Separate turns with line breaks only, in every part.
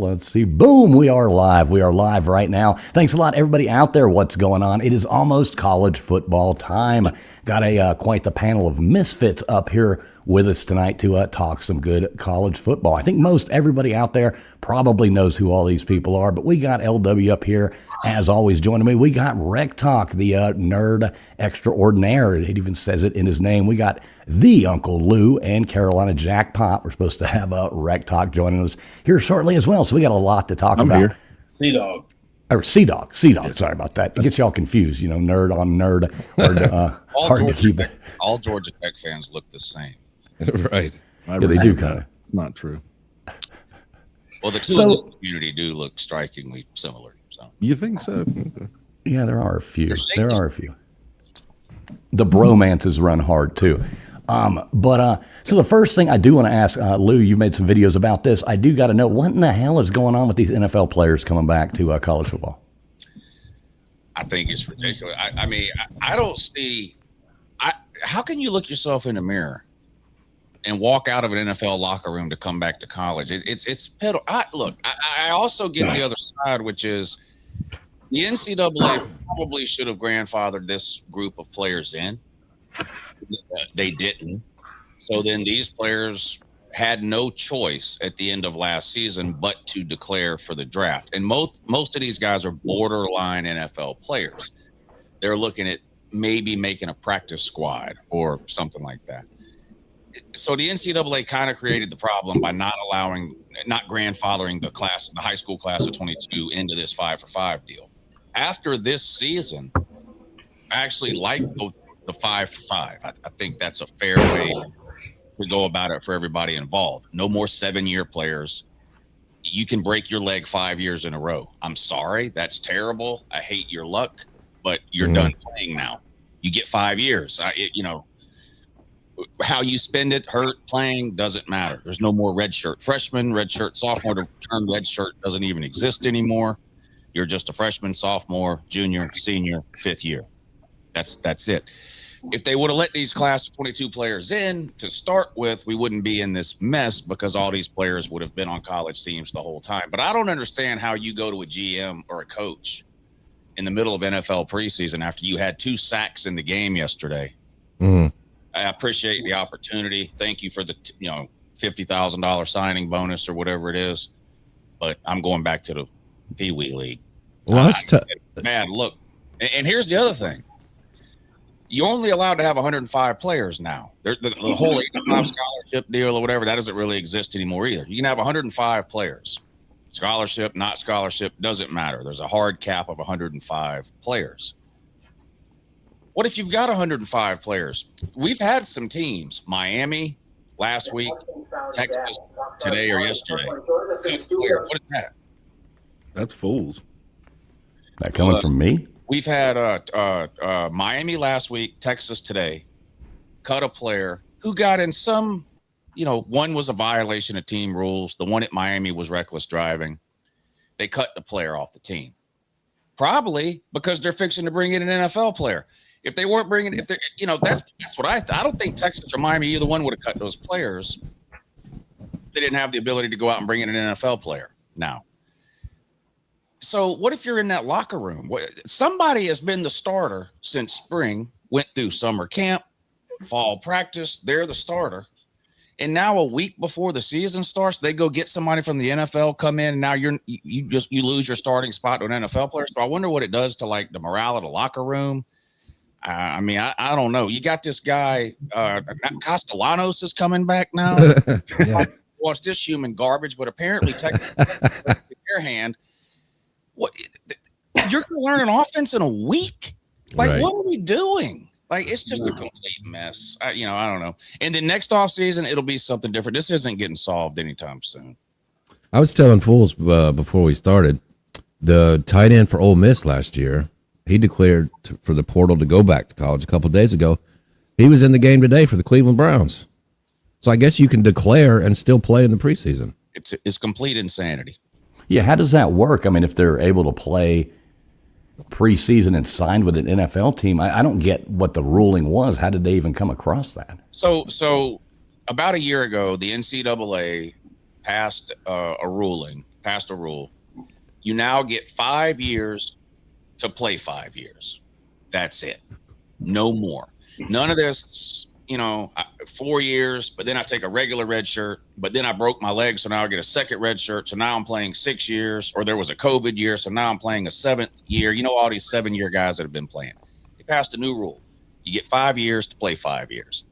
let's see. Boom, we are live. We are live right now. Thanks a lot, everybody out there. What's going on? It is almost college football time. Got a quite the panel of misfits up here with us tonight to talk some good college football. I think most everybody out there probably knows who all these people are, but we got LW up here, as always, joining me. We got Wrecktalk, the nerd extraordinaire. It even says it in his name. We got the Uncle Lou and Carolina Jackpot. We're supposed to have Wrecktalk joining us here shortly as well, so we got a lot to talk about.
Here.
CDOGG.
Or CDOGG, sorry about that. It gets y'all confused, nerd on nerd. Hard to keep it.
All Georgia Tech fans look the same.
Right.
Yeah, they do kind of.
It's not true.
Well, the two in this community do look strikingly similar. So
You think so?
Yeah, there are a few. There are a few. The bromances run hard too. So the first thing I do want to ask, Lou, you've made some videos about this. I do got to know, what in the hell is going on with these NFL players coming back to college football?
I think it's ridiculous. I mean, I don't see. How can you look yourself in the mirror and walk out of an NFL locker room to come back to college? It's pedal. I also get the other side, which is the NCAA probably should have grandfathered this group of players in. They didn't. So then these players had no choice at the end of last season but to declare for the draft. And most of these guys are borderline NFL players. They're looking at maybe making a practice squad or something like that. So the NCAA kind of created the problem by not grandfathering the high school class of 22 into this 5-for-5 deal. After this season, I actually like the 5-for-5. I think that's a fair way to go about it for everybody involved. No more 7-year players. You can break your leg 5 years in a row. I'm sorry. That's terrible. I hate your luck, but you're done playing now. You get 5 years. How you spend it, hurt, playing, doesn't matter. There's no more red shirt freshman, red shirt sophomore. The term red shirt doesn't even exist anymore. You're just a freshman, sophomore, junior, senior, 5th year. That's it. If they would have let these class of 22 players in to start with, we wouldn't be in this mess because all these players would have been on college teams the whole time. But I don't understand how you go to a GM or a coach in the middle of NFL preseason after you had 2 sacks in the game yesterday.
Mm-hmm.
I appreciate the opportunity. Thank you for the $50,000 signing bonus or whatever it is. But I'm going back to the Pee Wee League.
Well,
man, look, and here's the other thing. You're only allowed to have 105 players now. The whole 85 scholarship deal or whatever, that doesn't really exist anymore either. You can have 105 players. Scholarship, not scholarship, doesn't matter. There's a hard cap of 105 players. What if you've got 105 players? We've had some teams, Miami last week, Texas today or yesterday. What is that?
That's fools.
That coming from me?
We've had Miami last week, Texas today, cut a player who got in some, one was a violation of team rules. The one at Miami was reckless driving. They cut the player off the team. Probably because they're fixing to bring in an NFL player. If they weren't bringing, that's what I don't think Texas or Miami, either one would have cut those players. They didn't have the ability to go out and bring in an NFL player now. So what if you're in that locker room? Somebody has been the starter since spring, went through summer camp, fall practice. They're the starter. And now a week before the season starts, they go get somebody from the NFL, come in, and now you lose your starting spot to an NFL player. So I wonder what it does to like the morale of the locker room. I don't know. You got this guy, Castellanos is coming back now. What's this human garbage? But apparently, technically, in your hand. What you're going to learn an offense in a week? Like, right. What are we doing? Like, it's just a complete mess. I don't know. And then next offseason, it'll be something different. This isn't getting solved anytime soon.
I was telling fools before we started, the tight end for Ole Miss last year, he declared for the portal to go back to college a couple of days ago. He was in the game today for the Cleveland Browns. So I guess you can declare and still play in the preseason.
It's complete insanity.
Yeah, how does that work? I mean, if they're able to play preseason and signed with an NFL team, I don't get what the ruling was. How did they even come across that?
So about a year ago, the NCAA passed passed a rule. You now get 5 years to play 5 years. That's it. No more. None of this, 4 years, but then I take a regular red shirt, but then I broke my leg, so now I get a second red shirt. So now I'm playing 6 years, or there was a COVID year, so now I'm playing a 7th year. All these 7-year guys that have been playing. They passed a new rule. You get 5 years to play 5 years.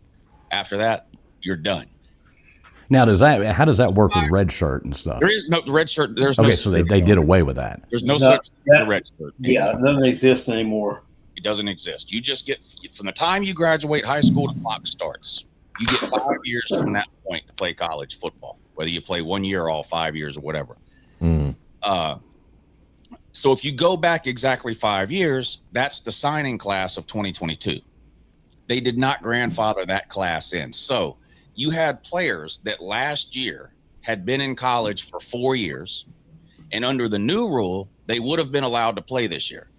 After that, you're done.
Now, how does that work with red shirt and stuff?
There is no red shirt. There's
okay,
no
so they did away with that.
There's no such red shirt.
Yeah, it doesn't exist anymore.
It doesn't exist. You just get, from the time you graduate high school, the clock starts. You get 5 years from that point to play college football, whether you play 1 year or all 5 years or whatever. So if you go back exactly 5 years, that's the signing class of 2022. They did not grandfather that class in. So you had players that last year had been in college for 4 years, and under the new rule, they would have been allowed to play this year.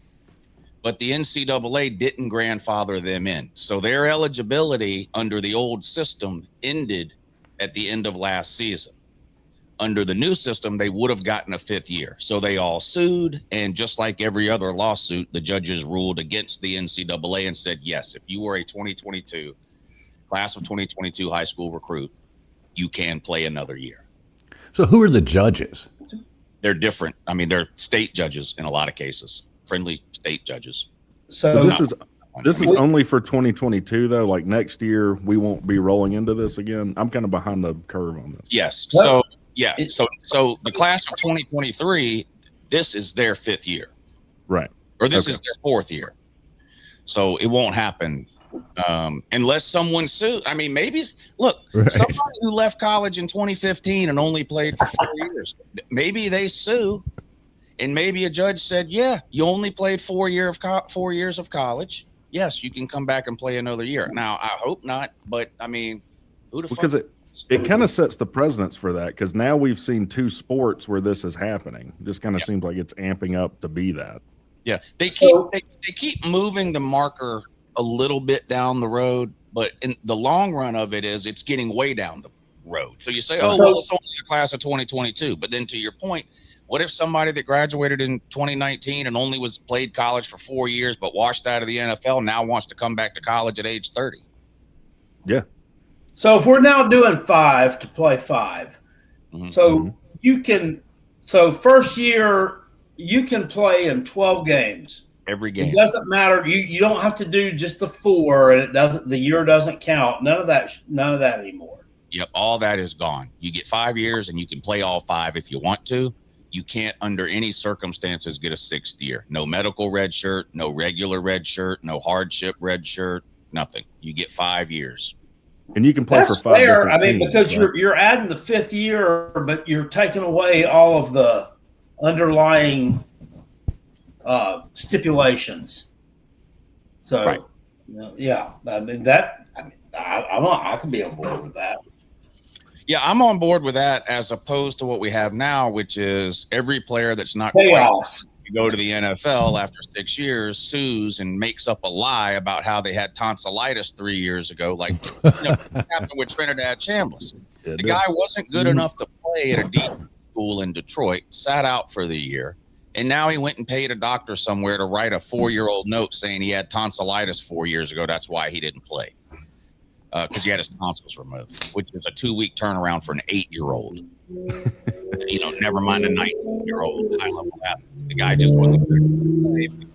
But the NCAA didn't grandfather them in. So their eligibility under the old system ended at the end of last season. Under the new system, they would have gotten a 5th year. So they all sued, and just like every other lawsuit, the judges ruled against the NCAA and said, yes, if you were a class of 2022 high school recruit, you can play another year.
So who are the judges?
They're different. I mean, they're state judges in a lot of cases, friendly state judges.
So this is only for 2022 though. Like next year, we won't be rolling into this again. I'm kind of behind the curve on this.
Yes. So so the class of 2023, this is their 5th year,
right?
Or this is their 4th year. So it won't happen unless someone sues. I mean, maybe somebody who left college in 2015 and only played for 4 years, maybe they sue, and maybe a judge said, "Yeah, you only played 4 years of college. Yes, you can come back and play another year." Now, I hope not, but I mean, who the fuck?
Because it kind of sets the precedence for that. Because now we've seen 2 sports where this is happening. It just kind of seems like it's amping up to be that.
Yeah, they keep moving the marker a little bit down the road, but in the long run of it is it's getting way down the road. So you say, oh, well, it's only a class of 2022. But then to your point, what if somebody that graduated in 2019 and only played college for 4 years but washed out of the NFL now wants to come back to college at age 30?
Yeah.
So if we're now doing 5 to play 5, you can – so first year you can play in 12 games.
Every game.
It doesn't matter. You don't have to do just the 4, and the year doesn't count. None of that anymore.
Yep, all that is gone. You get 5 years, and you can play all 5 if you want to. You can't, under any circumstances, get a 6th year. No medical red shirt, no regular red shirt, no hardship red shirt, nothing. You get 5 years.
And you can play for 5
fair. I mean,
teams,
because
right?
you're adding the 5th year, but you're taking away all of the underlying stipulations. So,
right.
Yeah, I mean that. I can be on board with that.
Yeah, I'm on board with that, as opposed to what we have now, which is every player that's not
chaos
to go to the NFL after 6 years sues and makes up a lie about how they had tonsillitis 3 years ago, like happened with Trinidad Chambliss. The guy wasn't good enough to play at a deep school in Detroit, sat out for the year, and now he went and paid a doctor somewhere to write a 4-year-old note saying he had tonsillitis 4 years ago. That's why he didn't play, because he had his tonsils removed, which is a 2-week turnaround for an 8-year-old. Never mind a 19-year-old high-level athlete. The guy just wasn't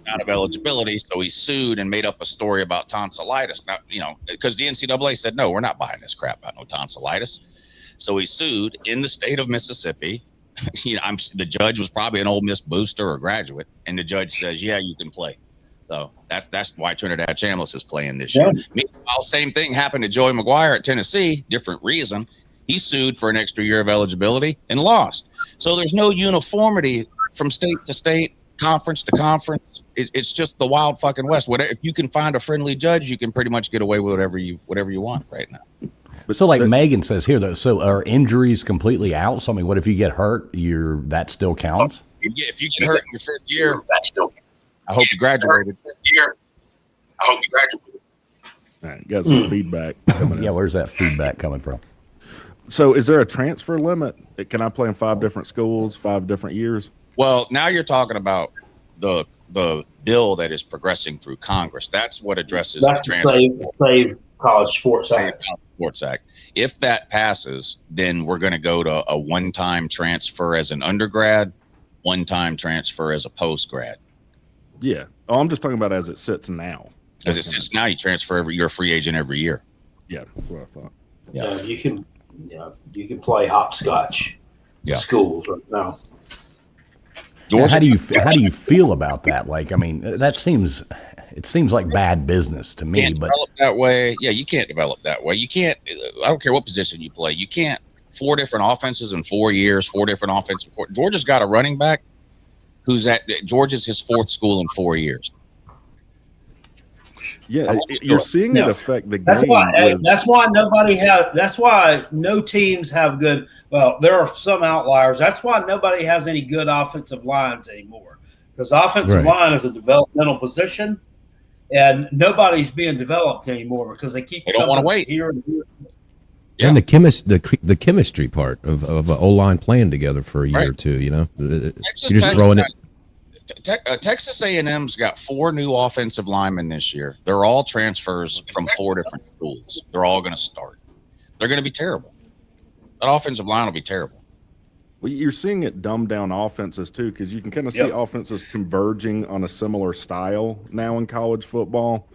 out of eligibility, so he sued and made up a story about tonsillitis. Now, because the NCAA said, no, we're not buying this crap about no tonsillitis. So he sued in the state of Mississippi. The judge was probably an Ole Miss booster or graduate, and the judge says, yeah, you can play. So that's why Trinidad Chambliss is playing this year. Meanwhile, same thing happened to Joey McGuire at Tennessee, different reason. He sued for an extra year of eligibility and lost. So there's no uniformity from state to state, conference to conference. It's just the wild fucking West. If you can find a friendly judge, you can pretty much get away with whatever you want right now.
So like Megan says here, though, so are injuries completely out? So I mean, what if you get hurt? That still counts?
If you get hurt in your 5th year, that still counts. I hope you graduated.
All right, got some feedback coming in.
Yeah, where's that feedback coming from?
So is there a transfer limit? Can I play in 5 different schools, 5 different years?
Well, now you're talking about the bill that is progressing through Congress. That's what addresses
That's
the
the Save College Sports Act.
Sports Act. If that passes, then we're going to go to a one-time transfer as an undergrad, one-time transfer as a post-grad.
Yeah. Oh, I'm just talking about as it sits now.
As it sits now, you transfer you're a free agent every year.
Yeah, that's what I thought.
Yeah.
You can play hopscotch in schools right now.
How do you feel about that? Like, I mean, it seems like bad business to me.
Can't
but
develop that way. Yeah, you can't develop that way. You can't. I don't care what position you play. You can't 4 different offenses in 4 years. 4 different offensive. Georgia's got a running back who's at Georgia's his 4th school in 4 years.
Yeah, you're seeing it affect the game.
That's why no teams have good. Well, there are some outliers. That's why nobody has any good offensive lines anymore, because offensive line is a developmental position, and nobody's being developed anymore because they
don't want to wait
here and here.
Yeah. And the chemistry part of an O-line playing together for a year or two, you're just throwing it.
Texas A&M's got 4 new offensive linemen this year. They're all transfers from 4 different schools. They're all going to start. They're going to be terrible. That offensive line will be terrible.
Well, you're seeing it dumb down offenses too, because you can kind of see offenses converging on a similar style now in college football,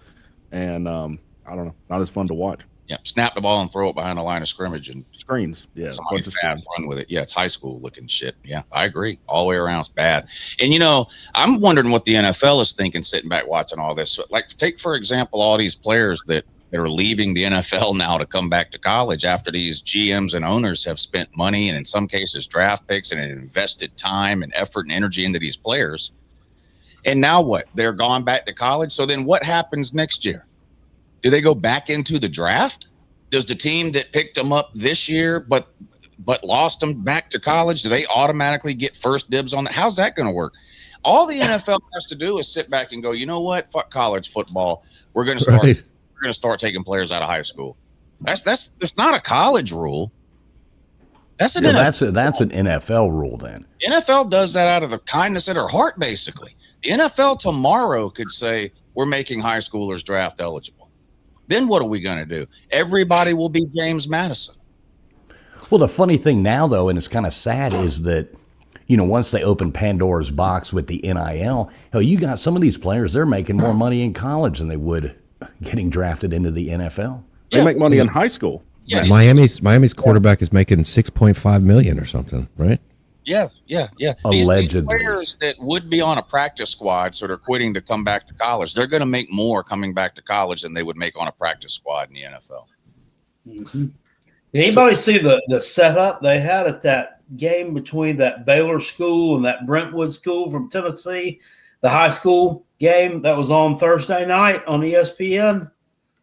and I don't know, not as fun to watch.
Yeah, snap the ball and throw it behind the line of scrimmage and
screens. Yeah,
somebody fast run with it. Yeah, it's high school looking shit. Yeah, I agree. All the way around, it's bad. And I'm wondering what the NFL is thinking, sitting back watching all this. Like, take for example all these players that are leaving the NFL now to come back to college after these GMs and owners have spent money and in some cases draft picks and invested time and effort and energy into these players. And now what? They're gone back to college. So then what happens next year? Do they go back into the draft? Does the team that picked them up this year but lost them back to college, do they automatically get first dibs on that? How's that going to work? All the NFL has to do is sit back and go, you know what? Fuck college football. We're going to start. We're going to start taking players out of high school. That's not a college rule. That's an
NFL rule. Then
NFL does that out of the kindness of their heart. Basically, the NFL tomorrow could say we're making high schoolers draft eligible. Then what are we going to do? Everybody will be James Madison.
Well, the funny thing now, though, and it's kind of sad, is that, once they open Pandora's box with the NIL, hell, you got some of these players, they're making more money in college than they would getting drafted into the NFL.
They make money in high school.
Yeah, Miami's quarterback is making $6.5 million or something, right?
Yeah.
Allegedly.
These players that would be on a practice squad, sort of quitting to come back to college, they're going to make more coming back to college than they would make on a practice squad in the NFL.
Mm-hmm. Did anybody see the setup they had at that game between that Baylor school and that Brentwood school from Tennessee, the high school game that was on Thursday night on ESPN?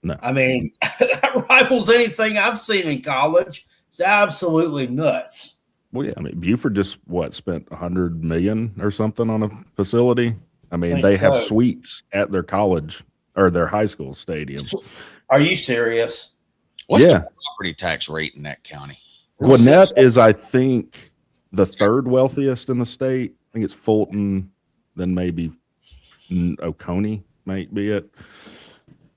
No.
I mean, that rivals anything I've seen in college. It's absolutely nuts.
Well, yeah, I mean, Buford just spent $100 million or something on a facility. I mean, they have suites at their college or their high school stadium.
Are you serious?
What's the property tax rate in that county?
Gwinnett is, I think, the 3rd wealthiest in the state. I think it's Fulton, then maybe Oconee might be it.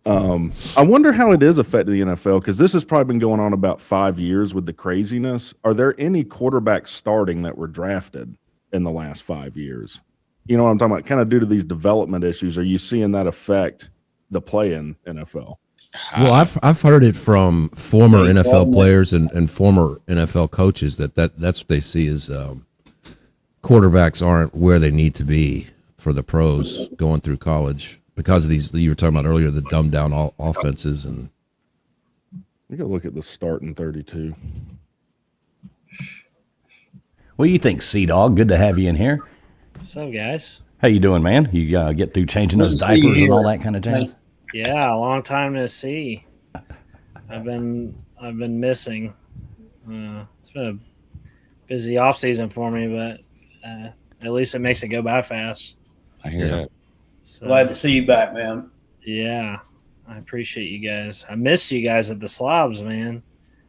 I wonder how it is affecting the NFL, because this has probably been going on about 5 years with the craziness. Are there any quarterbacks starting that were drafted in the last 5 years? You know what I'm talking about? Kind of due to these development issues. Are you seeing that affect the play in NFL?
Well, I've heard it from former NFL players and former NFL coaches that's what they see is quarterbacks aren't where they need to be for the pros going through college. Because of these, you were talking about earlier, the dumbed down offenses, and
we got to look at the starting 32.
What do you think, CDOGG? Good to have you in here.
What's up, guys?
How you doing, man? You get through changing those diapers and all that kind of jazz?
Yeah, a long time to see. I've been missing. It's been a busy off season for me, but at least it makes it go by fast.
I hear that.
So, glad to see you back, man.
Yeah, I appreciate you guys. I missed you guys at the Slobs, man.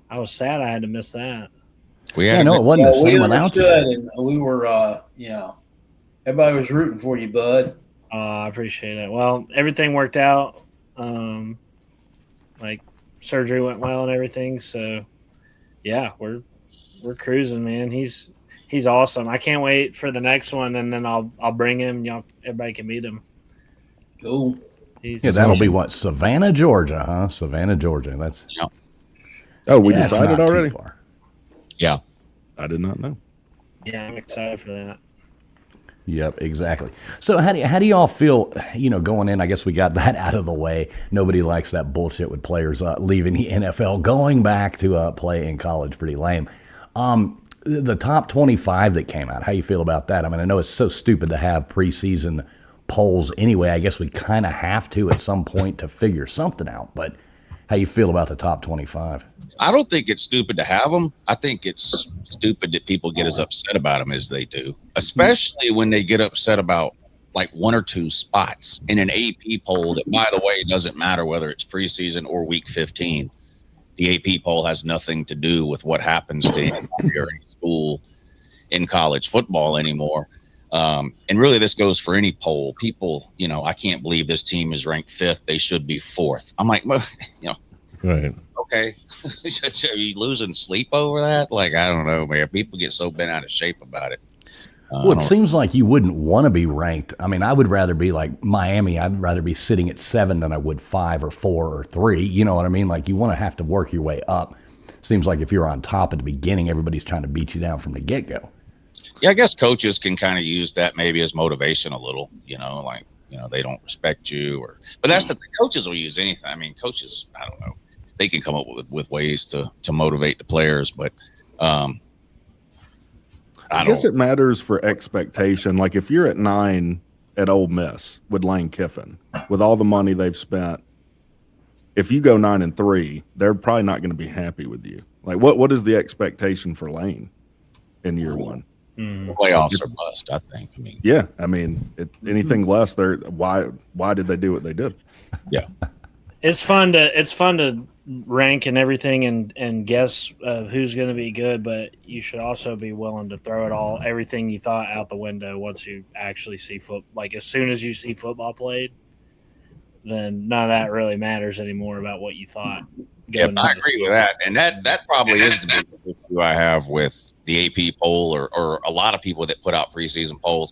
I was sad I had to miss that.
We
Yeah,
had
no,
a
it
good,
wasn't the
We
same without you.
understood, and we were, everybody was rooting for you, bud.
I appreciate it. Well, everything worked out. Like surgery went well and everything. So yeah, we're cruising, man. He's awesome. I can't wait for the next one, and then I'll bring him. Y'all, everybody can meet him.
Cool.
He's
Yeah, that'll be what, Savannah, Georgia, huh? Savannah, Georgia. That's
Oh, we
yeah, it's
decided
not too
already?
far.
yeah.
I did not know.
Yeah, I'm excited for that.
Yep, exactly. So how do y'all feel, going in? I guess we got that out of the way. Nobody likes that bullshit with players leaving the NFL, going back to play in college. Pretty lame. The top 25 that came out, how you feel about that? I mean, I know it's so stupid to have preseason polls anyway. I guess we kind of have to at some point to figure something out. But how you feel about the top 25?
I don't think it's stupid to have them. I think it's stupid that people get as upset about them as they do, especially when they get upset about like one or two spots in an AP poll that, by the way, it doesn't matter whether it's preseason or week 15. The AP poll has nothing to do with what happens to any school in college football anymore. And really, this goes for any poll. People, I can't believe this team is ranked 5th. They should be 4th. I'm like,
Right.
okay. Are you losing sleep over that? Like, I don't know, man. People get so bent out of shape about it.
Well, it seems like you wouldn't want to be ranked. I mean, I would rather be like Miami. I'd rather be sitting at 7 than I would 5 or 4 or 3. You know what I mean? Like, you want to have to work your way up. Seems like if you're on top at the beginning, everybody's trying to beat you down from the get-go.
Yeah, I guess coaches can kind of use that maybe as motivation a little, they don't respect you but that's the coaches will use anything. I mean, coaches, I don't know. They can come up with ways to motivate the players, but
I guess it matters for expectation. Like if you're at 9 at Ole Miss with Lane Kiffin, with all the money they've spent, if you go 9-3, they're probably not going to be happy with you. Like what is the expectation for Lane in year one?
playoffs are bust, I think. I mean,
Yeah, I mean, anything less, why did they do what they did?
yeah.
It's fun to rank and everything and guess who's going to be good, but you should also be willing to throw everything you thought out the window once you actually see football. Like as soon as you see football played, then none of that really matters anymore about what you thought.
Yeah, I agree with that. And that probably is the big issue I have with the AP poll or a lot of people that put out preseason polls.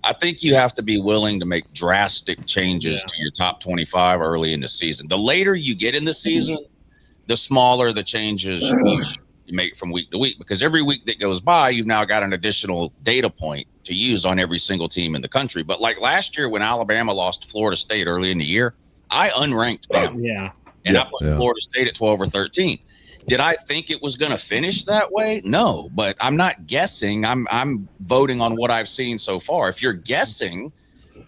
I think you have to be willing to make drastic changes to your top 25 early in the season. The later you get in the season, the smaller the changes you make from week to week, because every week that goes by, you've now got an additional data point to use on every single team in the country. But like last year when Alabama lost to Florida State early in the year, I unranked Bama.
Yeah.
And I put Florida State at 12 or 13. Did I think it was going to finish that way? No, but I'm not guessing. I'm voting on what I've seen so far. If you're guessing,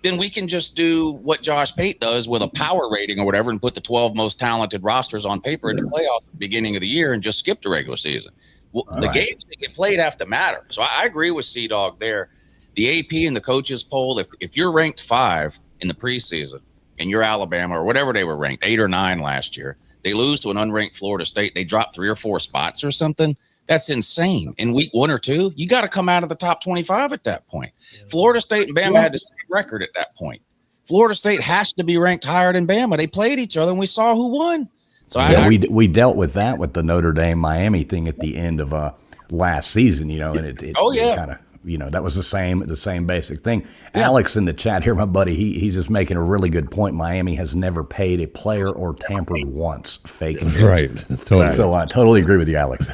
then we can just do what Josh Pate does with a power rating or whatever and put the 12 most talented rosters on paper in the playoffs at the beginning of the year and just skip the regular season. Well, the games that get played have to matter. So I agree with CDOGG there. The AP and the coaches poll, if you're ranked 5 in the preseason and you're Alabama or whatever they were ranked, 8 or 9 last year, they lose to an unranked Florida State, they drop 3 or 4 spots or something. That's insane. In week 1 or 2, you got to come out of the top 25 at that point. Florida State and Bama had the same record at that point. Florida State has to be ranked higher than Bama. They played each other, and we saw who won. So
we dealt with that with the Notre Dame Miami thing at the end of last season, and it kind of. That was the same basic thing. Yeah. Alex in the chat here, my buddy, he's just making a really good point. Miami has never paid a player or tampered once. Fake.
Right. Totally.
So I totally agree with you, Alex.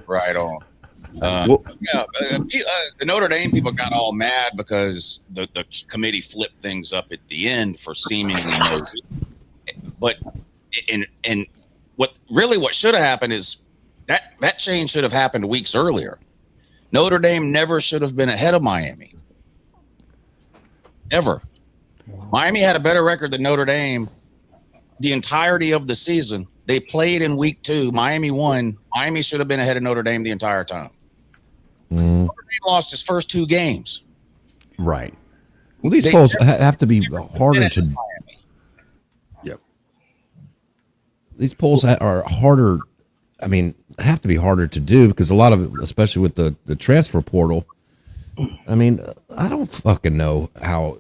Right on. The Notre Dame people got all mad because the committee flipped things up at the end for seemingly no. But and what should have happened is that change should have happened weeks earlier. Notre Dame never should have been ahead of Miami. Ever. Miami had a better record than Notre Dame the entirety of the season. They played in week 2. Miami won. Miami should have been ahead of Notre Dame the entire time. Notre Dame lost his first 2 games.
Right.
Well, these polls have to be harder to.
Yep.
These polls are harder I mean, have to be harder to do because a lot of it, especially with the transfer portal. I mean, I don't fucking know how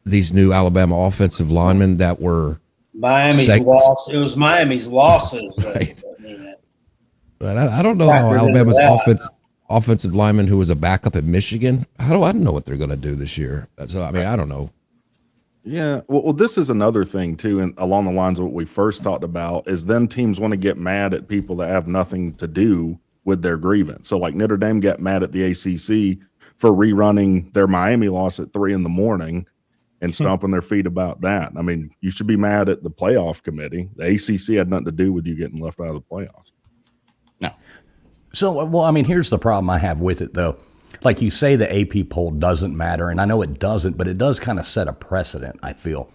these new Alabama offensive linemen that were
Miami's loss. It was Miami's losses.
Right. But I don't know how Alabama's offensive lineman who was a backup at Michigan. I don't know what they're going to do this year. So I mean, I don't know.
Yeah, well, this is another thing too, and along the lines of what we first talked about is then teams want to get mad at people that have nothing to do with their grievance. So like Notre Dame got mad at the ACC for rerunning their Miami loss at 3 a.m. and stomping their feet about that. I mean, you should be mad at the playoff committee. The ACC had nothing to do with you getting left out of the playoffs.
No.
So, well, I mean, here's the problem I have with it, though. Like you say, the AP poll doesn't matter, and I know it doesn't, but it does kind of set a precedent, I feel,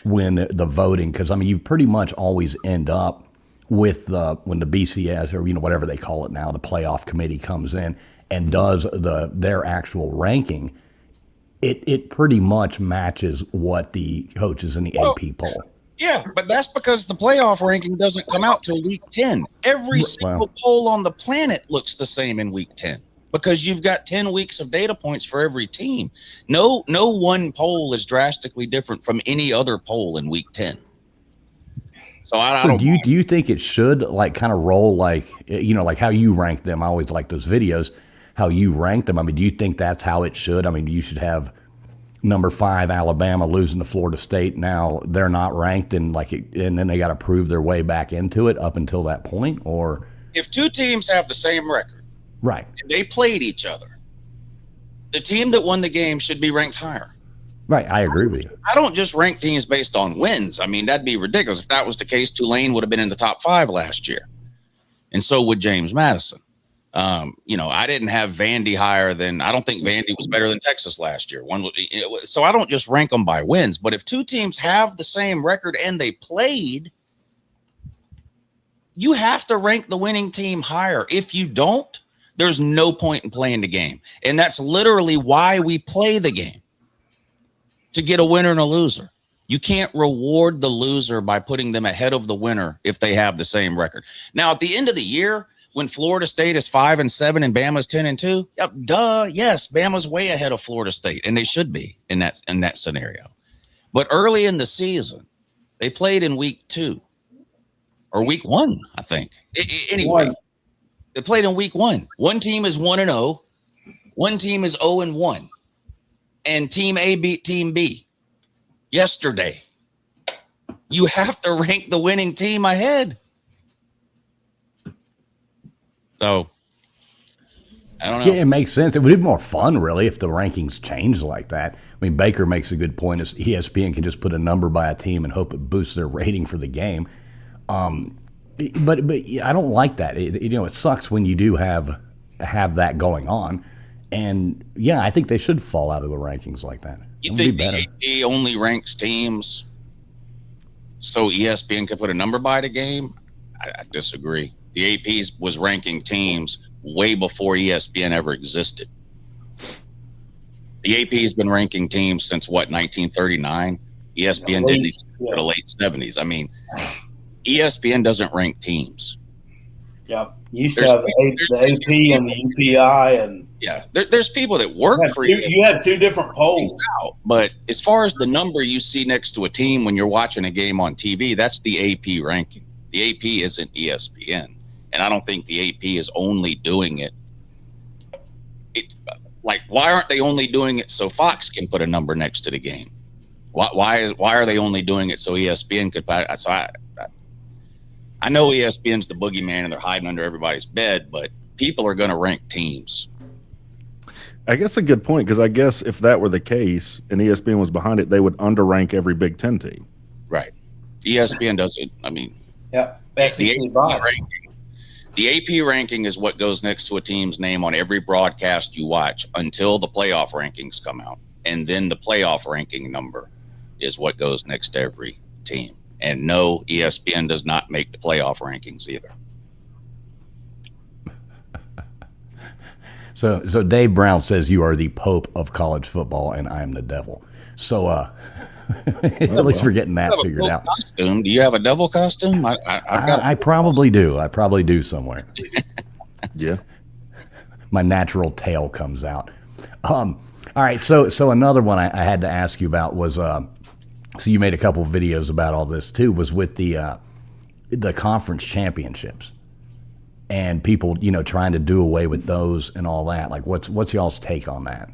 when the voting, because, I mean, you pretty much always end up with when the BCS, or, whatever they call it now, the playoff committee comes in and does their actual ranking. It pretty much matches what the coaches in the AP poll.
Yeah, but that's because the playoff ranking doesn't come out till week 10. Every single poll on the planet looks the same in week 10 because you've got 10 weeks of data points for every team. No one poll is drastically different from any other poll in week 10. So I don't.
Do you think it should kind of roll like how you rank them? I always like those videos, how you rank them. I mean, do you think that's how it should? I mean, you should have number 5 Alabama losing to Florida State. Now they're not ranked, and then they got to prove their way back into it up until that point. Or
if two teams have the same record,
right,
they played each other, the team that won the game should be ranked higher.
Right, I agree with you.
I don't just rank teams based on wins. I mean, that'd be ridiculous. If that was the case, Tulane would have been in the top 5 last year, and so would James Madison. I didn't have Vandy higher than. I don't think Vandy was better than Texas last year. So I don't just rank them by wins. But if two teams have the same record and they played, you have to rank the winning team higher. If you don't, there's no point in playing the game, and that's literally why we play the game. To get a winner and a loser. You can't reward the loser by putting them ahead of the winner if they have the same record. Now, at the end of the year, when Florida State is 5-7 and Bama's 10-2, yes, Bama's way ahead of Florida State, and they should be in that scenario. But early in the season, they played in week 2 or week 1, I think. Anyway, they played in week 1. One team is 1-0, one team is 0-1. And Team A beat Team B yesterday. You have to rank the winning team ahead. So, I don't know.
Yeah, it makes sense. It would be more fun, really, if the rankings changed like that. I mean, Baker makes a good point. ESPN can just put a number by a team and hope it boosts their rating for the game. But I don't like that. It sucks when you do have that going on. And, yeah, I think they should fall out of the rankings like that.
You think the AP only ranks teams so ESPN can put a number by the game? I disagree. The AP was ranking teams way before ESPN ever existed. The AP has been ranking teams since, 1939? ESPN did it in the late 70s. I mean, ESPN doesn't rank teams.
Yeah, you used to have the AP and the UPI, and
there's people that work for you.
You have 2 different polls,
but as far as the number you see next to a team when you're watching a game on TV, that's the AP ranking. The AP isn't ESPN, and I don't think the AP is only doing it. Why aren't they only doing it so Fox can put a number next to the game? Why are they only doing it so ESPN could? I know ESPN's the boogeyman and they're hiding under everybody's bed, but people are going to rank teams.
I guess a good point, because I guess if that were the case and ESPN was behind it, they would underrank every Big Ten team.
Right. ESPN doesn't. I mean,
the
AP ranking is what goes next to a team's name on every broadcast you watch until the playoff rankings come out. And then the playoff ranking number is what goes next to every team. And no, ESPN does not make the playoff rankings either.
So Dave Brown says you are the Pope of college football, and I'm the devil. So At least we're getting that
You have a
figured
cool
out.
costume. Do you have a devil costume? I've got.
I probably do. I probably do somewhere.
Yeah.
My natural tail comes out. All right. So another one I had to ask you about was so you made a couple of videos about all this too. Was with the conference championships and people trying to do away with those and all that. Like what's y'all's take on that?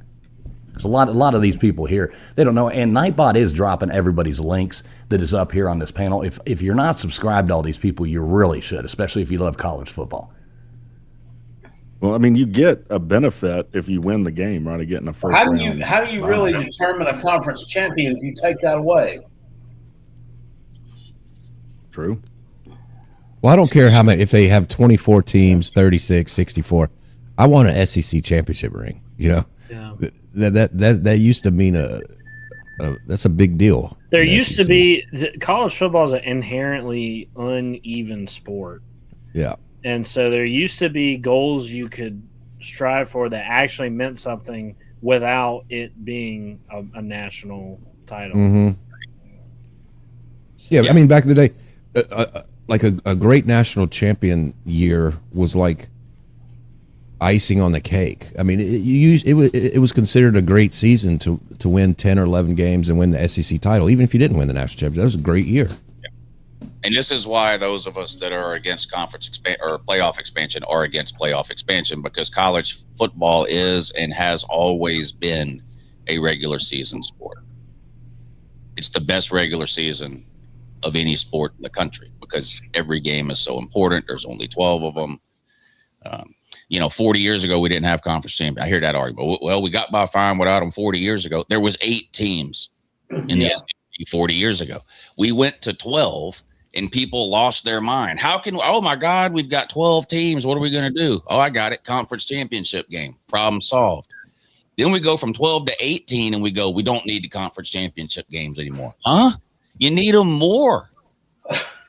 Because a lot of these people here, they don't know. And Nightbot is dropping everybody's links that is up here on this panel. If you're not subscribed to all these people, you really should, especially if you love college football.
Well, I mean, you get a benefit if you win the game, right? Of getting a first round.
How do you really determine a conference champion if you take that away?
True.
Well, I don't care how many, if they have 24 teams, 36, 64. I want an SEC championship ring.
Yeah.
That used to mean that's a big deal.
There
in the
used to
SEC.
be college football is an inherently uneven sport.
Yeah.
And so there used to be goals you could strive for that actually meant something without it being a national title.
Mm-hmm. Yeah, I mean, back in the day, like a great national champion year was like icing on the cake. I mean, it was considered a great season to win 10 or 11 games and win the SEC title, even if you didn't win the national championship. That was a great year.
And this is why those of us that are against conference or playoff expansion are against playoff expansion, because college football is and has always been a regular season sport. It's the best regular season of any sport in the country because every game is so important. There's only 12 of them. 40 years ago, we didn't have conference champions. I hear that argument. Well, we got by fine without them 40 years ago. There was 8 teams in the SEC 40 years ago. We went to 12 and people lost their mind. Oh my God, we've got 12 teams. What are we going to do? Oh, I got it. Conference championship game. Problem solved. Then we go from 12 to 18 and we don't need the conference championship games anymore. Huh? You need them more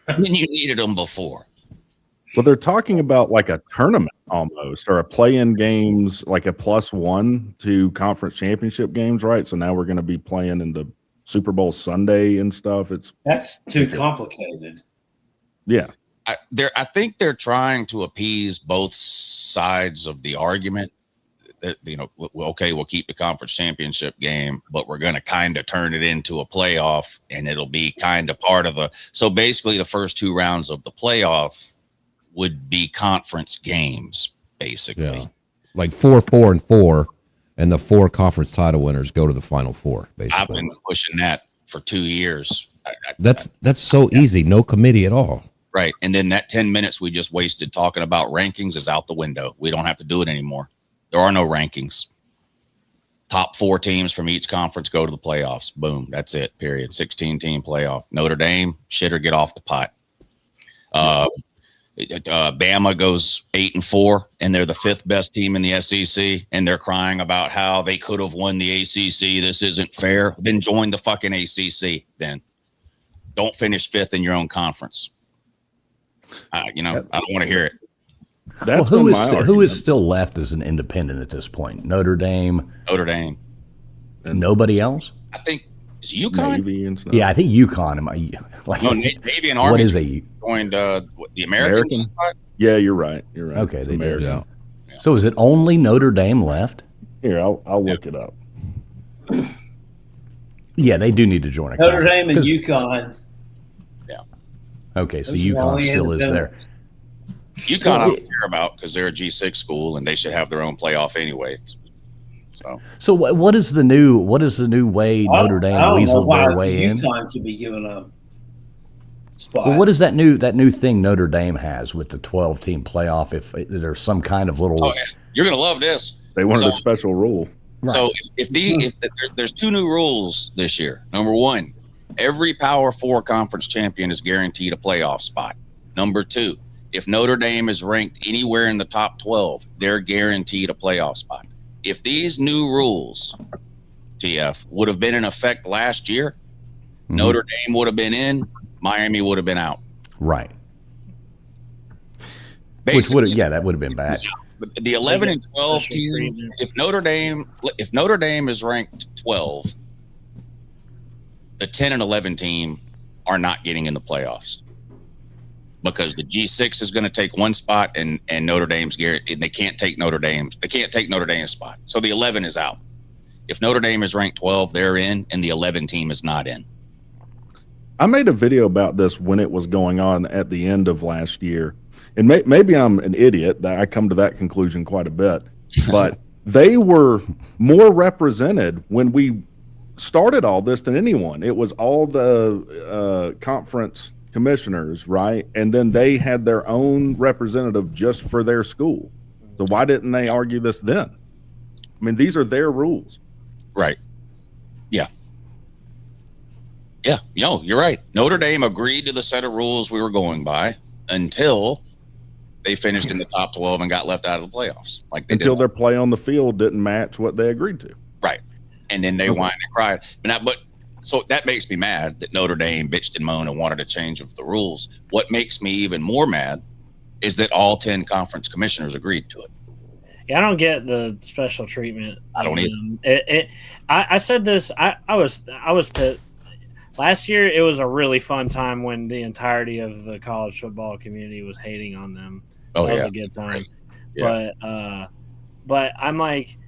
than you needed them before.
Well, they're talking about like a tournament almost, or a play-in games, like a +1 to conference championship games, right? So now we're going to be playing in the Super Bowl Sunday and stuff.
That's too complicated.
Yeah.
I think they're trying to appease both sides of the argument. Okay, we'll keep the conference championship game, but we're going to kind of turn it into a playoff, and it'll be kind of part of so basically the first 2 rounds of the playoff would be conference games, basically.
Yeah. Like 4-4-4, and the 4 conference title winners go to the Final Four, basically.
I've been pushing that for 2 years.
That's so easy. No committee at all.
Right. And then that 10 minutes we just wasted talking about rankings is out the window. We don't have to do it anymore. There are no rankings. Top 4 teams from each conference go to the playoffs. Boom. That's it. Period. 16-team playoff. Notre Dame, shit or get off the pot. Bama goes 8-4, and they're the 5th best team in the SEC, and they're crying about how they could have won the ACC. This isn't fair. Then join the fucking ACC. Then don't finish 5th in your own conference. I don't want to hear it.
That's
who is still left as an independent at this point? Notre Dame.
And
Nobody else?
I think it's UConn.
Navy and stuff.
Yeah, I think UConn.
Navy and
What
Army
is a?
joined the American.
Yeah, you're right.
Okay,
It's
they did.
American.
Yeah.
So is it only Notre Dame left?
Here, I'll look it up.
Yeah, they do need to join a
Notre
conference.
Dame and UConn.
Okay, so
Those are the
UConn
only
still is there.
independents.
UConn I don't care about because they're a G6 school and they should have their own playoff anyway.
So what is the new way Notre
I
Dame
don't know
weaseled
why
their way in?
UConn should be given a spot.
Well, what is that new thing Notre Dame has with the 12-team playoff? If there's some kind of little,
Oh, yeah. You're gonna love this.
They wanted a special rule.
So there's 2 new rules this year. Number 1, every Power 4 conference champion is guaranteed a playoff spot. Number 2, if Notre Dame is ranked anywhere in the top 12, they're guaranteed a playoff spot. If these new rules, TF, would have been in effect last year, Notre Dame would have been in, Miami would have been out.
right?
Basically,
Which would that would have been bad.
But the 11 and 12 team, if Notre Dame is ranked 12, the 10 and 11 team are not getting in the playoffs because the G6 is going to take one spot and Notre Dame's guaranteed. They can't take Notre Dame's spot. So the 11 is out. If Notre Dame is ranked 12, they're in, and the 11 team is not in.
I made a video about this when it was going on at the end of last year. And maybe I'm an idiot. I come to that conclusion quite a bit. But they were more represented when we started all this than anyone. It was all the conference commissioners, right? And then they had their own representative just for their school. So why didn't they argue this then? I mean, these are their rules.
Right. Yeah. Yeah. You're right. Notre Dame agreed to the set of rules we were going by until they finished in the top 12 and got left out of the playoffs.
Until their play on the field didn't match what they agreed to.
Right. And then they whined and cried. But so that makes me mad that Notre Dame bitched and moaned and wanted a change of the rules. What makes me even more mad is that all 10 conference commissioners agreed to it.
Yeah, I don't get the special treatment.
I don't either.
I said this. I was pissed. Last year, it was a really fun time when the entirety of the college football community was hating on them.
Oh,
that was
yeah.
a good time.
Right. Yeah.
But I'm like,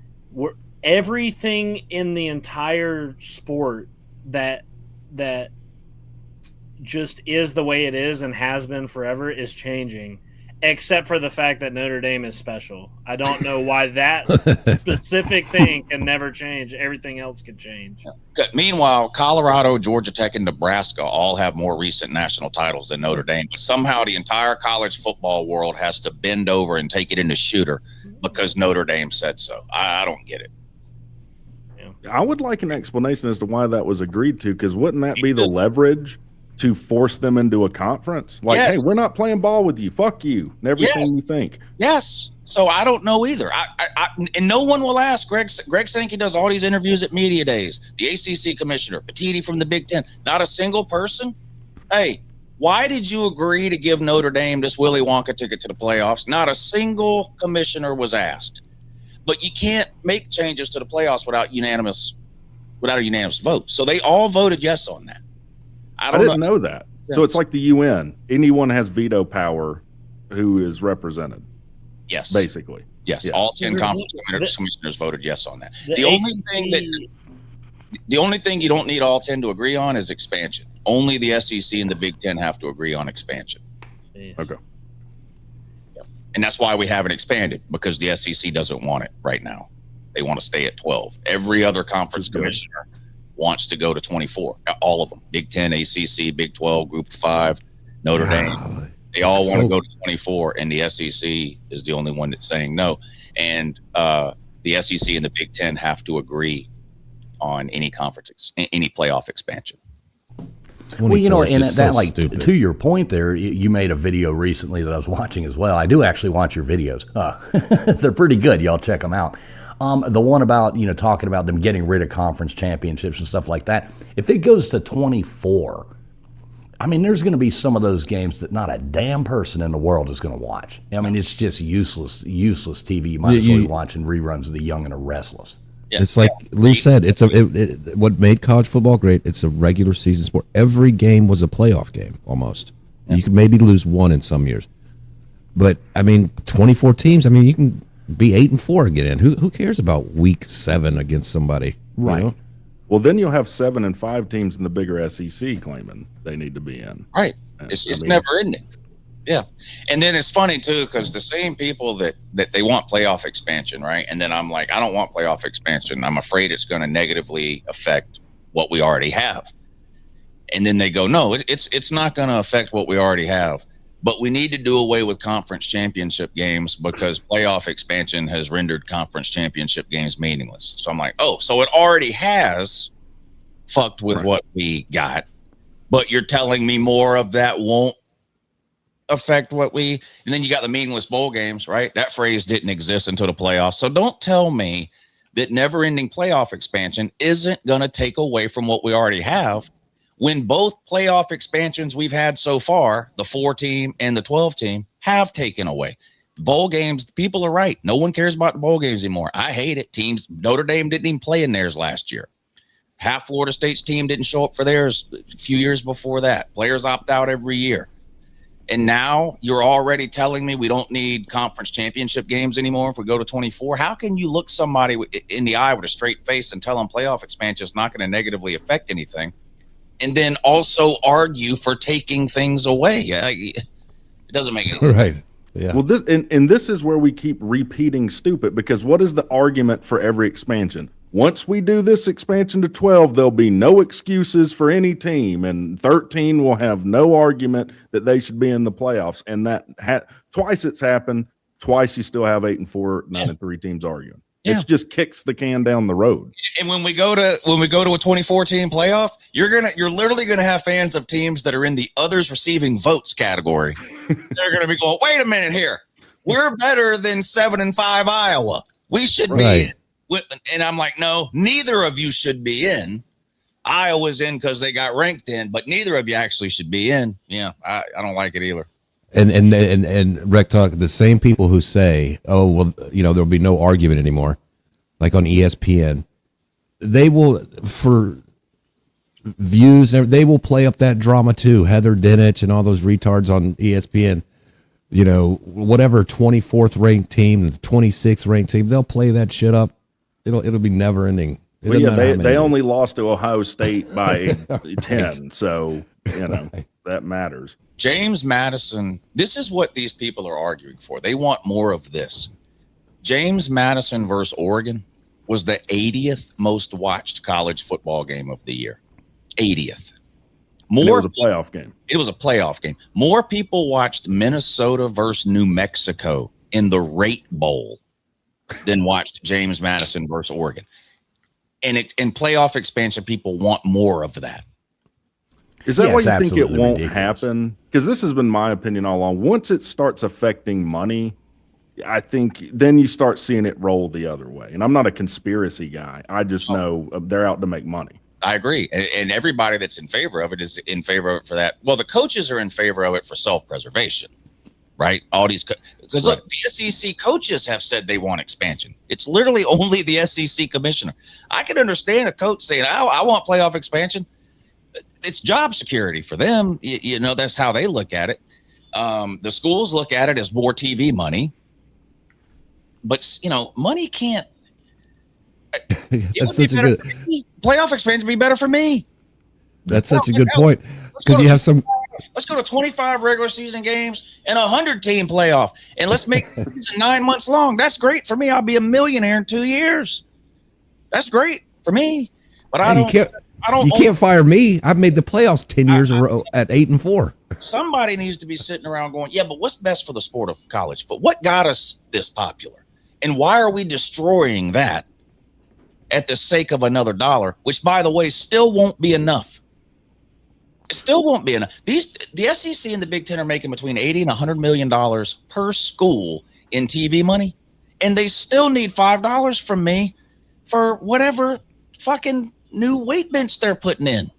everything in the entire sport that just is the way it is and has been forever is changing, except for the fact that Notre Dame is special. I don't know why that specific thing can never change. Everything else can change.
Yeah. Meanwhile, Colorado, Georgia Tech, and Nebraska all have more recent national titles than Notre Dame. But somehow the entire college football world has to bend over and take it into shooter because Notre Dame said so. I don't get it.
I would like an explanation as to why that was agreed to, because wouldn't that be the leverage to force them into a conference? Like,
yes.
Hey, we're not playing ball with you. Fuck you. And everything
Yes.
you think.
Yes. So I don't know either. And no one will ask. Greg Sankey does all these interviews at media days. The ACC commissioner, Petiti from the Big Ten. Not a single person. Hey, why did you agree to give Notre Dame this Willy Wonka ticket to the playoffs? Not a single commissioner was asked. But you can't make changes to the playoffs without a unanimous vote. So they all voted yes on that. I
didn't know that. Yeah. So it's like the UN. Anyone has veto power who is represented.
Yes.
Basically.
Yes.
Yeah.
All 10 conference commissioners voted yes on that. The only thing you don't need all 10 to agree on is expansion. Only the SEC and the Big Ten have to agree on expansion.
Okay.
And that's why we haven't expanded, because the SEC doesn't want it right now. They want to stay at 12. Every other conference commissioner wants to go to 24. All of them. Big 10, ACC, Big 12, Group 5, Notre Dame. They all want to go to 24, and the SEC is the only one that's saying no. And the SEC and the Big 10 have to agree on any conference, any playoff expansion.
Well, and
so
that, like,
stupid.
to your point there, you made a video recently that I was watching as well. I do actually watch your videos. They're pretty good. Y'all check them out. The one about, talking about them getting rid of conference championships and stuff like that. If it goes to 24, I mean, there's going to be some of those games that not a damn person in the world is going to watch. I mean, it's just useless TV. You might as well be watching reruns of The Young and the Restless.
Yeah.
It's like Lou said, what made college football great, it's a regular season sport. Every game was a playoff game, almost. Yeah. You could maybe lose one in some years. But, 24 teams, you can be 8-4 and get in. Who cares about week 7 against somebody?
Right.
Well, then you'll have 7 and 5 teams in the bigger SEC claiming they need to be in.
Right. It's never ending. Yeah. And then it's funny, too, because the same people that they want playoff expansion, right? And then I'm like, I don't want playoff expansion. I'm afraid it's going to negatively affect what we already have. And then they go, no, it's not going to affect what we already have. But we need to do away with conference championship games because playoff expansion has rendered conference championship games meaningless. So I'm like, oh, so it already has fucked with what we got. But you're telling me more of that won't affect what we, and then you got the meaningless bowl games, right? That phrase didn't exist until the playoffs. So don't tell me that never-ending playoff expansion isn't going to take away from what we already have when both playoff expansions we've had so far, the 4-team and the 12-team, have taken away. Bowl games, people are right. No one cares about the bowl games anymore. I hate it. Notre Dame didn't even play in theirs last year. Half Florida State's team didn't show up for theirs a few years before that. Players opt out every year. And now you're already telling me we don't need conference championship games anymore if we go to 24. How can you look somebody in the eye with a straight face and tell them playoff expansion is not going to negatively affect anything, and then also argue for taking things away? It doesn't make any sense.
Right. Yeah.
Well, this is where we keep repeating stupid, because what is the argument for every expansion? Once we do this expansion to 12, there'll be no excuses for any team, and 13 will have no argument that they should be in the playoffs. And that twice it's happened. Twice you still have 8 and 4, 9 and 3 teams arguing.
Yeah.
It just kicks the can down the road.
And when we go to a 24 team playoff, you're literally gonna have fans of teams that are in the others receiving votes category. They're gonna be going, wait a minute here, we're better than 7-5 Iowa. We should be in. And I'm like, no, neither of you should be in. Iowa's in because they got ranked in, but neither of you actually should be in. Yeah, I don't like it either.
And Wrecktalk, the same people who say, oh, well, there'll be no argument anymore, like on ESPN, they will, for views, they will play up that drama too. Heather Dinich and all those retards on ESPN, whatever 24th ranked team, the 26th ranked team, they'll play that shit up. It'll be never ending.
Well, yeah, they only lost to Ohio State by 10, so that matters.
James Madison, this is what these people are arguing for. They want more of this. James Madison versus Oregon was the 80th most watched college football game of the year. 80th.
It was a playoff game.
It was a playoff game. More people watched Minnesota versus New Mexico in the Rate Bowl than watched James Madison versus Oregon. And in playoff expansion, people want more of that.
Is that why you think it won't happen? Because this has been my opinion all along. Once it starts affecting money, I think then you start seeing it roll the other way. And I'm not a conspiracy guy. I just know they're out to make money. I
agree. And everybody that's in favor of it is in favor of it for that. Well, the coaches are in favor of it for self-preservation, right? All these because look, the SEC coaches have said they want expansion. It's literally only the SEC commissioner. I can understand a coach saying, I want playoff expansion. It's job security for them. That's how they look at it. The schools look at it as more TV money. But, money can't.
That's such a good
playoff expansion would be better for me.
That's such a good point. Because you have some.
Let's go to 25 regular season games and 100-team playoff, and let's make the season 9 months long. That's great for me. I'll be a millionaire in 2 years. That's great for me. But
you can't fire me. I've made the playoffs 10 years in a row at 8 and 4.
Somebody needs to be sitting around going, yeah, but what's best for the sport of college football? What got us this popular? And why are we destroying that at the sake of another dollar, which, by the way, still won't be enough? It still won't be enough. The SEC and the Big Ten are making between $80 and $100 million per school in TV money, and they still need $5 from me for whatever fucking new weight bench they're putting in.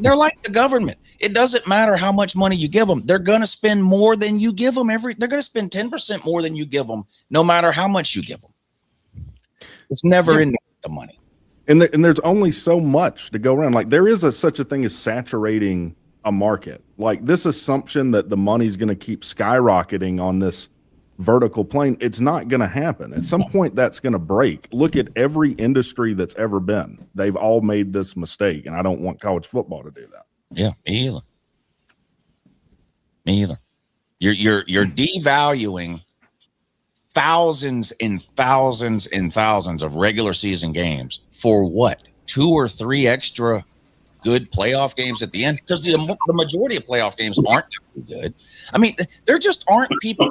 They're like the government. It doesn't matter how much money you give them. They're going to spend more than you give them they're going to spend 10% more than you give them, no matter how much you give them. It's never in the money.
And there's only so much to go around. Like there is such a thing as saturating a market. Like this assumption that the money's going to keep skyrocketing on this vertical plane, it's not going to happen. At some point, that's going to break. Look at every industry that's ever been. They've all made this mistake, and I don't want college football to do that.
Yeah, me either. You're devaluing thousands and thousands and thousands of regular season games for what? 2 or 3 extra good playoff games at the end? Because the majority of playoff games aren't good. I mean, there just aren't people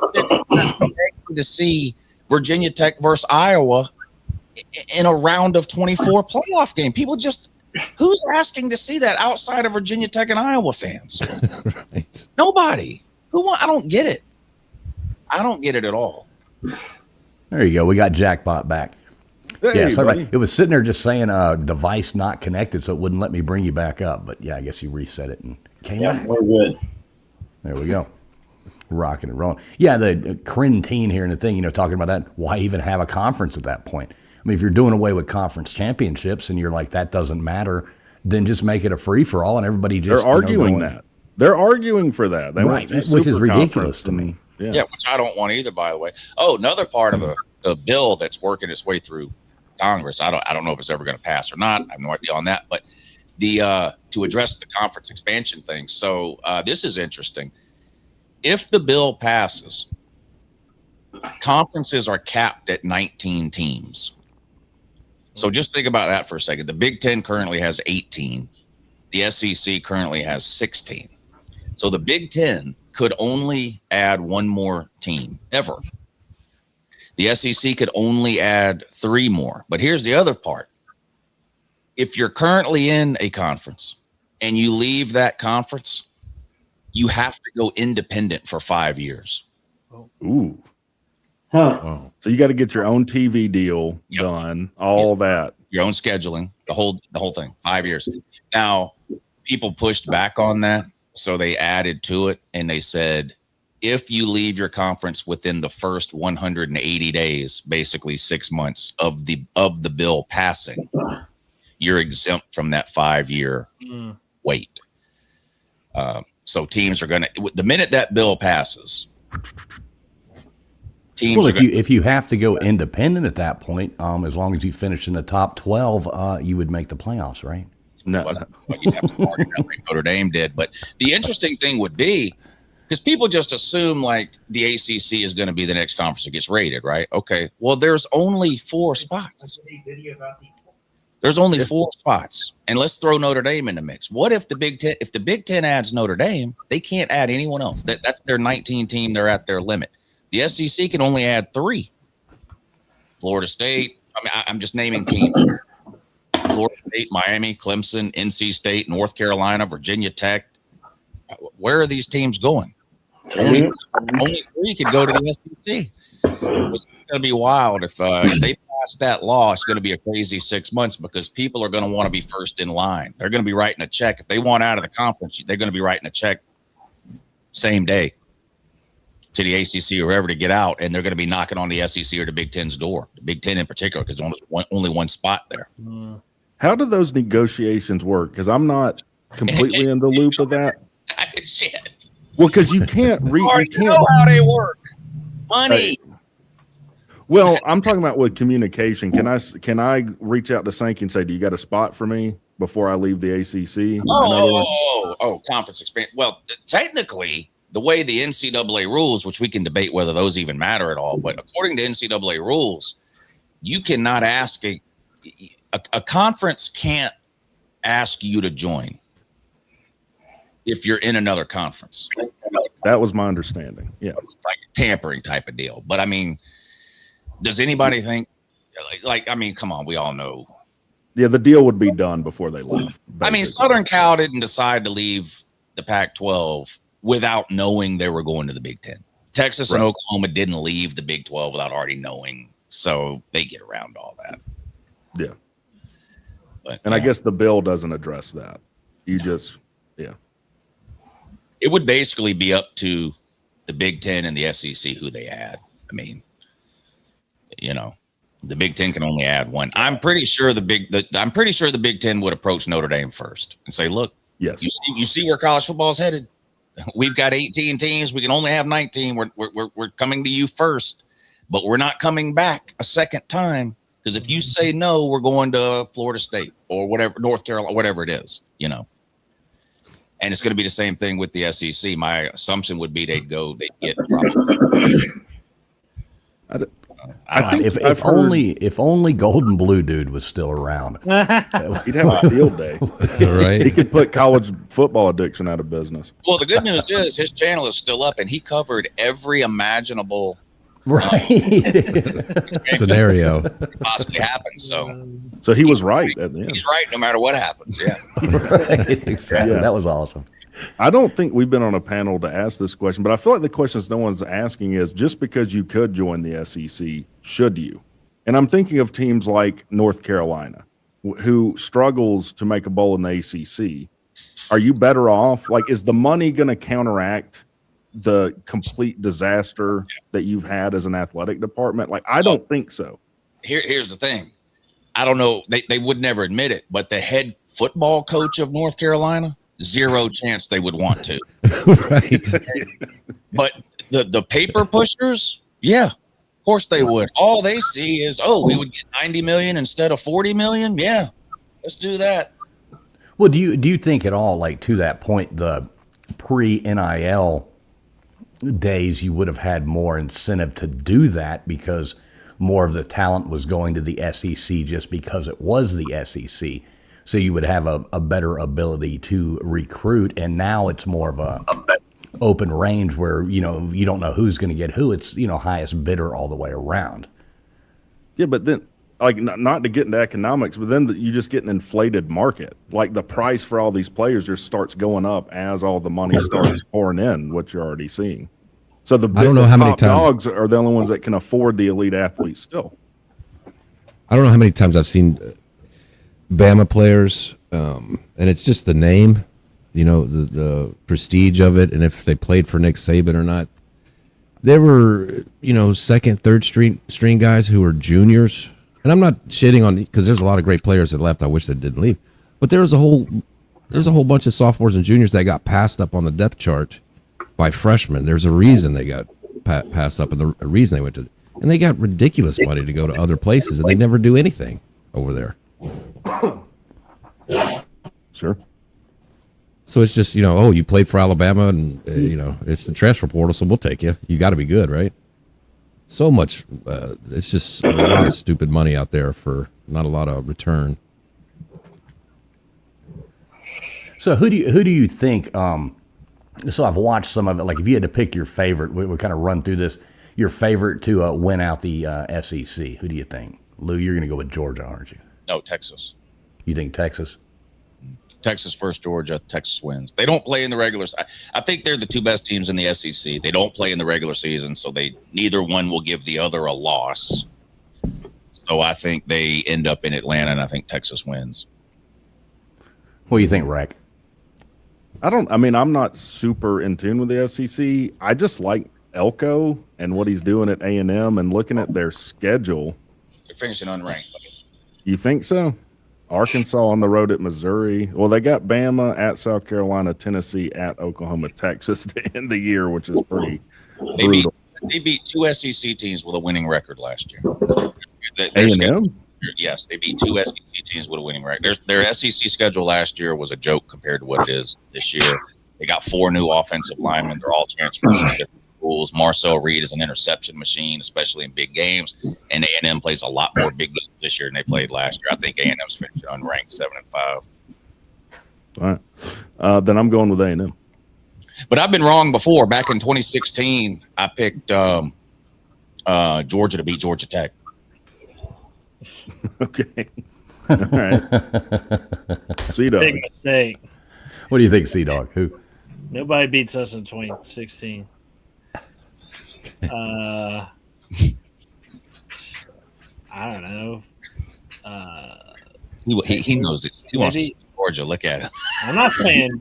to see Virginia Tech versus Iowa in a round of 24 playoff game. People just, who's asking to see that outside of Virginia Tech and Iowa fans? Right. Nobody. I don't get it. I don't get it at all.
There you go. We got Jackpot back.
Hey,
yeah, sorry. It was sitting there just saying device not connected, so it wouldn't let me bring you back up. But yeah, I guess you reset it and came back.
We're good.
There we go. Rocking and rolling. Yeah, the Crentine here and the thing, talking about that. Why even have a conference at that point? I mean, if you're doing away with conference championships and you're like, that doesn't matter, then just make it a free-for-all and everybody just,
They're arguing that. They're arguing for that. They
Right,
want
which is ridiculous to me.
Yeah.
Which I don't want either, by the way. Oh, another part of the bill that's working its way through Congress. I don't know if it's ever going to pass or not. I have no idea on that. But to address the conference expansion thing. So this is interesting. If the bill passes, conferences are capped at 19 teams. So just think about that for a second. The Big Ten currently has 18. The SEC currently has 16. So the Big Ten could only add one more team ever. The SEC could only add 3 more. But here's the other part. If you're currently in a conference and you leave that conference, you have to go independent for 5 years.
Ooh.
Huh.
Wow.
So you got to get your own TV deal done, all that.
Your own scheduling, the whole thing, 5 years. Now, people pushed back on that, so they added to it, and they said, if you leave your conference within the first 180 days, basically 6 months of the bill passing, you're exempt from that 5-year wait. So teams are going to, the minute that bill passes, teams
Well,
are going
if you have to go independent at that point, as long as you finish in the top 12, you would make the playoffs, right?
No.
well, you'd have to mark it out like Notre Dame did. But the interesting thing would be, because people just assume like the ACC is going to be the next conference that gets rated, right? Okay, well, there's only 4 spots. There's only 4 spots, and let's throw Notre Dame in the mix. What if the Big Ten? If the Big Ten adds Notre Dame, they can't add anyone else. That's their 19 team. They're at their limit. The SEC can only add 3. Florida State. I mean, I'm just naming teams. Florida State, Miami, Clemson, NC State, North Carolina, Virginia Tech. Where are these teams going? Only 3 could go to the SEC. It's going to be wild if they pass that law. It's going to be a crazy 6 months because people are going to want to be first in line. They're going to be writing a check. If they want out of the conference, they're going to be writing a check same day to the ACC or wherever to get out, and they're going to be knocking on the SEC or the Big Ten's door, the Big Ten in particular, because there's only one spot there.
How do those negotiations work? Because I'm not completely in the loop of that.
Shit.
Well, because you can't read.
You know how they work. Money.
Well, I'm talking about with communication. Can I reach out to Sankey and say, "Do you got a spot for me before I leave the ACC?"
Conference expansion. Well, technically, the way the NCAA rules, which we can debate whether those even matter at all, but according to NCAA rules, you cannot ask a conference can't ask you to join if you're in another conference.
That was my understanding. Yeah,
like a tampering type of deal. But I mean, does anybody think like I mean, come on, we all know.
Yeah, the deal would be done before they left.
I mean, Southern Cal didn't decide to leave the Pac-12 without knowing they were going to the Big Ten. Texas and Oklahoma didn't leave the Big 12 without already knowing, so they get around all that.
Yeah.
But,
I guess the bill doesn't address that. You just,
it would basically be up to the Big Ten and the SEC who they add. I mean, the Big Ten can only add 1. I'm pretty sure the Big Ten would approach Notre Dame first and say, "Look,
yes,
you see where college football is headed. We've got 18 teams. We can only have 19. We're coming to you first, but we're not coming back a second time because if you say no, we're going to Florida State or whatever, North Carolina, whatever it is, And it's going to be the same thing with the SEC. My assumption would be they'd get probably.
I think
if only Golden Blue Dude was still around,
he'd have a field day.
Right.
He could put college football addiction out of business.
Well, the good news is his channel is still up, and he covered every imaginable
scenario
possibly happens.
So he was right at the end.
He's right no matter what happens. Yeah.
Right, exactly.
Yeah.
That was awesome.
I don't think we've been on a panel to ask this question, but I feel like the questions no one's asking is just because you could join the SEC, should you? And I'm thinking of teams like North Carolina, who struggles to make a bowl in the ACC. Are you better off? Like, is the money going to counteract the complete disaster that you've had as an athletic department? Like, I don't think so.
here's the thing. I don't know. They would never admit it, but the head football coach of North Carolina, zero chance they would want to.
Right.
But the paper pushers, yeah, of course they would. All they see is, oh, we would get 90 million instead of 40 million. Yeah, let's do that.
Well, do you think at all, like to that point, the pre-NIL days, you would have had more incentive to do that because more of the talent was going to the SEC just because it was the SEC. So you would have a better ability to recruit. And now it's more of a open range where, you don't know who's going to get who. It's, highest bidder all the way around.
Yeah, but then, like, not to get into economics, but then you just get an inflated market. Like, the price for all these players just starts going up as all the money starts pouring in, what you're already seeing. So
I don't know how many
top
times
dogs are the only ones that can afford the elite athletes still.
I don't know how many times I've seen Bama players, and it's just the name, the prestige of it, and if they played for Nick Saban or not. There were, second, third string guys who were juniors, and I'm not shitting on because there's a lot of great players that left. I wish they didn't leave, but there's a whole bunch of sophomores and juniors that got passed up on the depth chart by freshmen. There's a reason they got passed up, and the reason they went to, and they got ridiculous money to go to other places, and they never do anything over there.
Sure.
So it's just, you played for Alabama, and it's the transfer portal, so we'll take you. You got to be good, right? So much, it's just a lot of stupid money out there for not a lot of return.
So who do you think? So I've watched some of it. Like if you had to pick your favorite, we kind of run through this. Your favorite to win out the SEC. Who do you think? Lou, you're going to go with Georgia, aren't you?
No, Texas.
You think Texas?
Texas first, Georgia. Texas wins. They don't play in the regular. I think they're the two best teams in the SEC. They don't play in the regular season, so neither one will give the other a loss. So I think they end up in Atlanta, and I think Texas wins.
What do you think, Rack?
I'm not super in tune with the SEC. I just like Elko and what he's doing at A&M, and looking at their schedule.
They're finishing unranked.
You think so? Arkansas on the road at Missouri. Well, they got Bama at South Carolina, Tennessee at Oklahoma, Texas to end the year, which is pretty brutal.
They beat two SEC teams with a winning record last year.
A&M?
Yes, they beat two SEC teams with a winning record. Their SEC schedule last year was a joke compared to what it is this year. They got 4 new offensive linemen. They're all transferred from different schools. Marcel Reed is an interception machine, especially in big games. And A&M plays a lot more big games this year than they played last year. I think A&M's finishing unranked 7-5.
All right. Then I'm going with A&M.
But I've been wrong before. Back in 2016, I picked Georgia to beat Georgia Tech.
Okay. All right. CDOGG.
Big mistake.
What do you think, CDOGG? Who?
Nobody beats us in 2016. I don't know.
He knows it. He wants to see Georgia. Look at it.
I'm not saying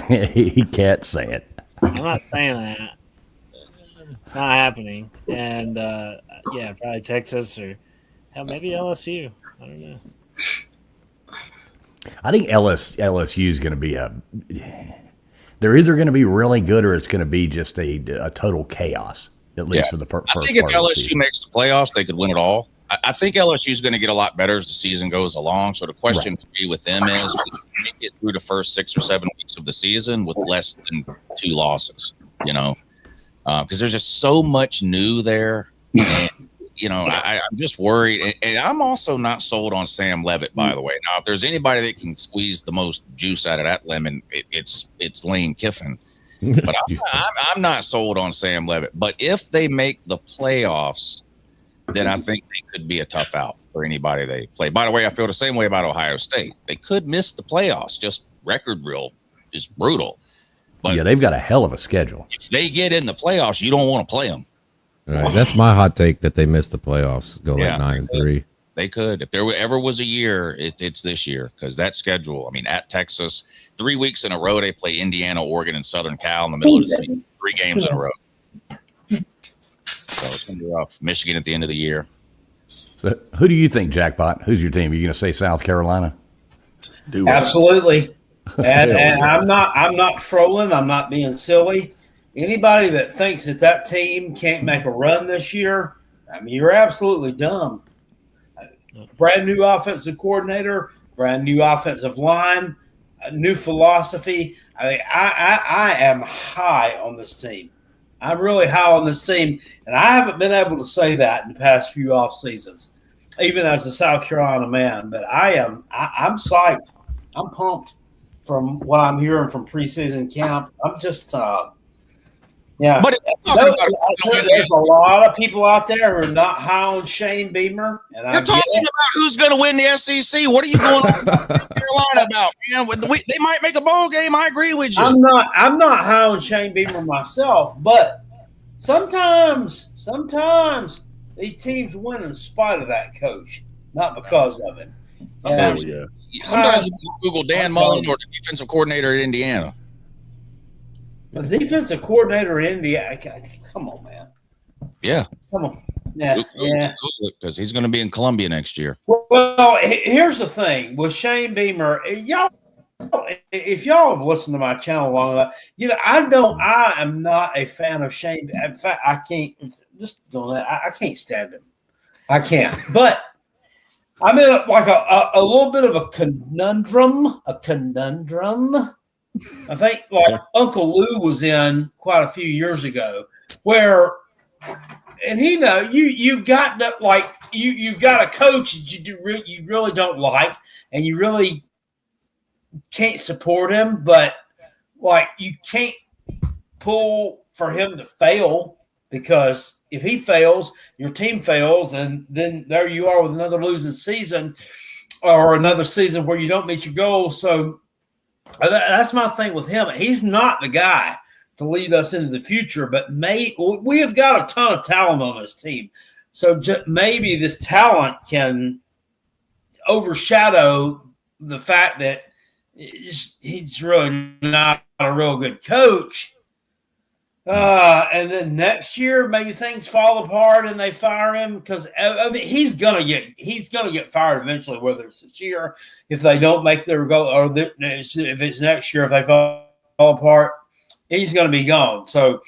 He can't say it.
I'm not saying that. It's not happening. And probably Texas or hell, maybe LSU. I don't know.
I think LSU is going to be they're either going to be really good or it's going to be just a total chaos, at least for the first part.
I think if LSU makes the playoffs, they could win it all. I think LSU is going to get a lot better as the season goes along. So the question for me with them is, can they get through the first 6 or 7 weeks of the season with less than 2 losses? Because there's just so much new there. And, I'm just worried. And I'm also not sold on Sam Levitt, by the way. Now, if there's anybody that can squeeze the most juice out of that lemon, it's Lane Kiffin. But I'm not sold on Sam Levitt. But if they make the playoffs, then I think they could be a tough out for anybody they play. By the way, I feel the same way about Ohio State. They could miss the playoffs. Just record real is brutal. But
yeah, they've got a hell of a schedule.
If they get in the playoffs, you don't want to play them.
All right, that's my hot take that they missed the playoffs. Go like 9-3.
They could. If there ever was a year, it's this year because that schedule. I mean, at Texas, 3 weeks in a row they play Indiana, Oregon, and Southern Cal in the middle of the season. 3 games in a row. So it's going to be rough. Michigan at the end of the year.
Who do you think, Jackpot? Who's your team? Are you going to say South Carolina?
Do it.
Absolutely. And
Yeah.
I'm not trolling. I'm not being silly. Anybody that thinks that team can't make a run this year, I mean, you're absolutely dumb. Brand new offensive coordinator, brand new offensive line, a new philosophy. I mean, I am high on this team. I'm really high on this team, and I haven't been able to say that in the past few off seasons, even as a South Carolina man. But I'm psyched. I'm pumped from what I'm hearing from preseason camp. I'm just yeah.
But
There's a lot of people out there who are not high on Shane Beamer, and
you're talking about who's going to win the SEC. What are you going on about South Carolina about? Man, they might make a bowl game. I agree with you.
I'm not high on Shane Beamer myself, but sometimes these teams win in spite of that coach, not because of him.
Oh, yeah.
Sometimes you can Google Dan Mullen or the defensive coordinator at Indiana.
The defensive coordinator in Indiana, come on, man.
Yeah.
Come on. Yeah.
Because he's going to be in Columbia next year.
Well, here's the thing with Shane Beamer. Y'all, if y'all have listened to my channel long enough, I am not a fan of Shane. In fact, I can't I can't stand him. I can't. But I'm in like a little bit of a conundrum. I think like Uncle Lou was in quite a few years ago, where, and you've got that, like you've got a coach that you really don't like, and you really can't support him, but like you can't pull for him to fail, because if he fails, your team fails, and then there you are with another losing season or another season where you don't meet your goals. So that's my thing with him. He's not the guy to lead us into the future, but we have got a ton of talent on this team. So maybe this talent can overshadow the fact that he's really not a real good coach. And then next year, maybe things fall apart and they fire him, because I mean he's gonna get fired eventually, whether it's this year if they don't make their goal, or if it's next year if they fall apart, he's gonna be gone. So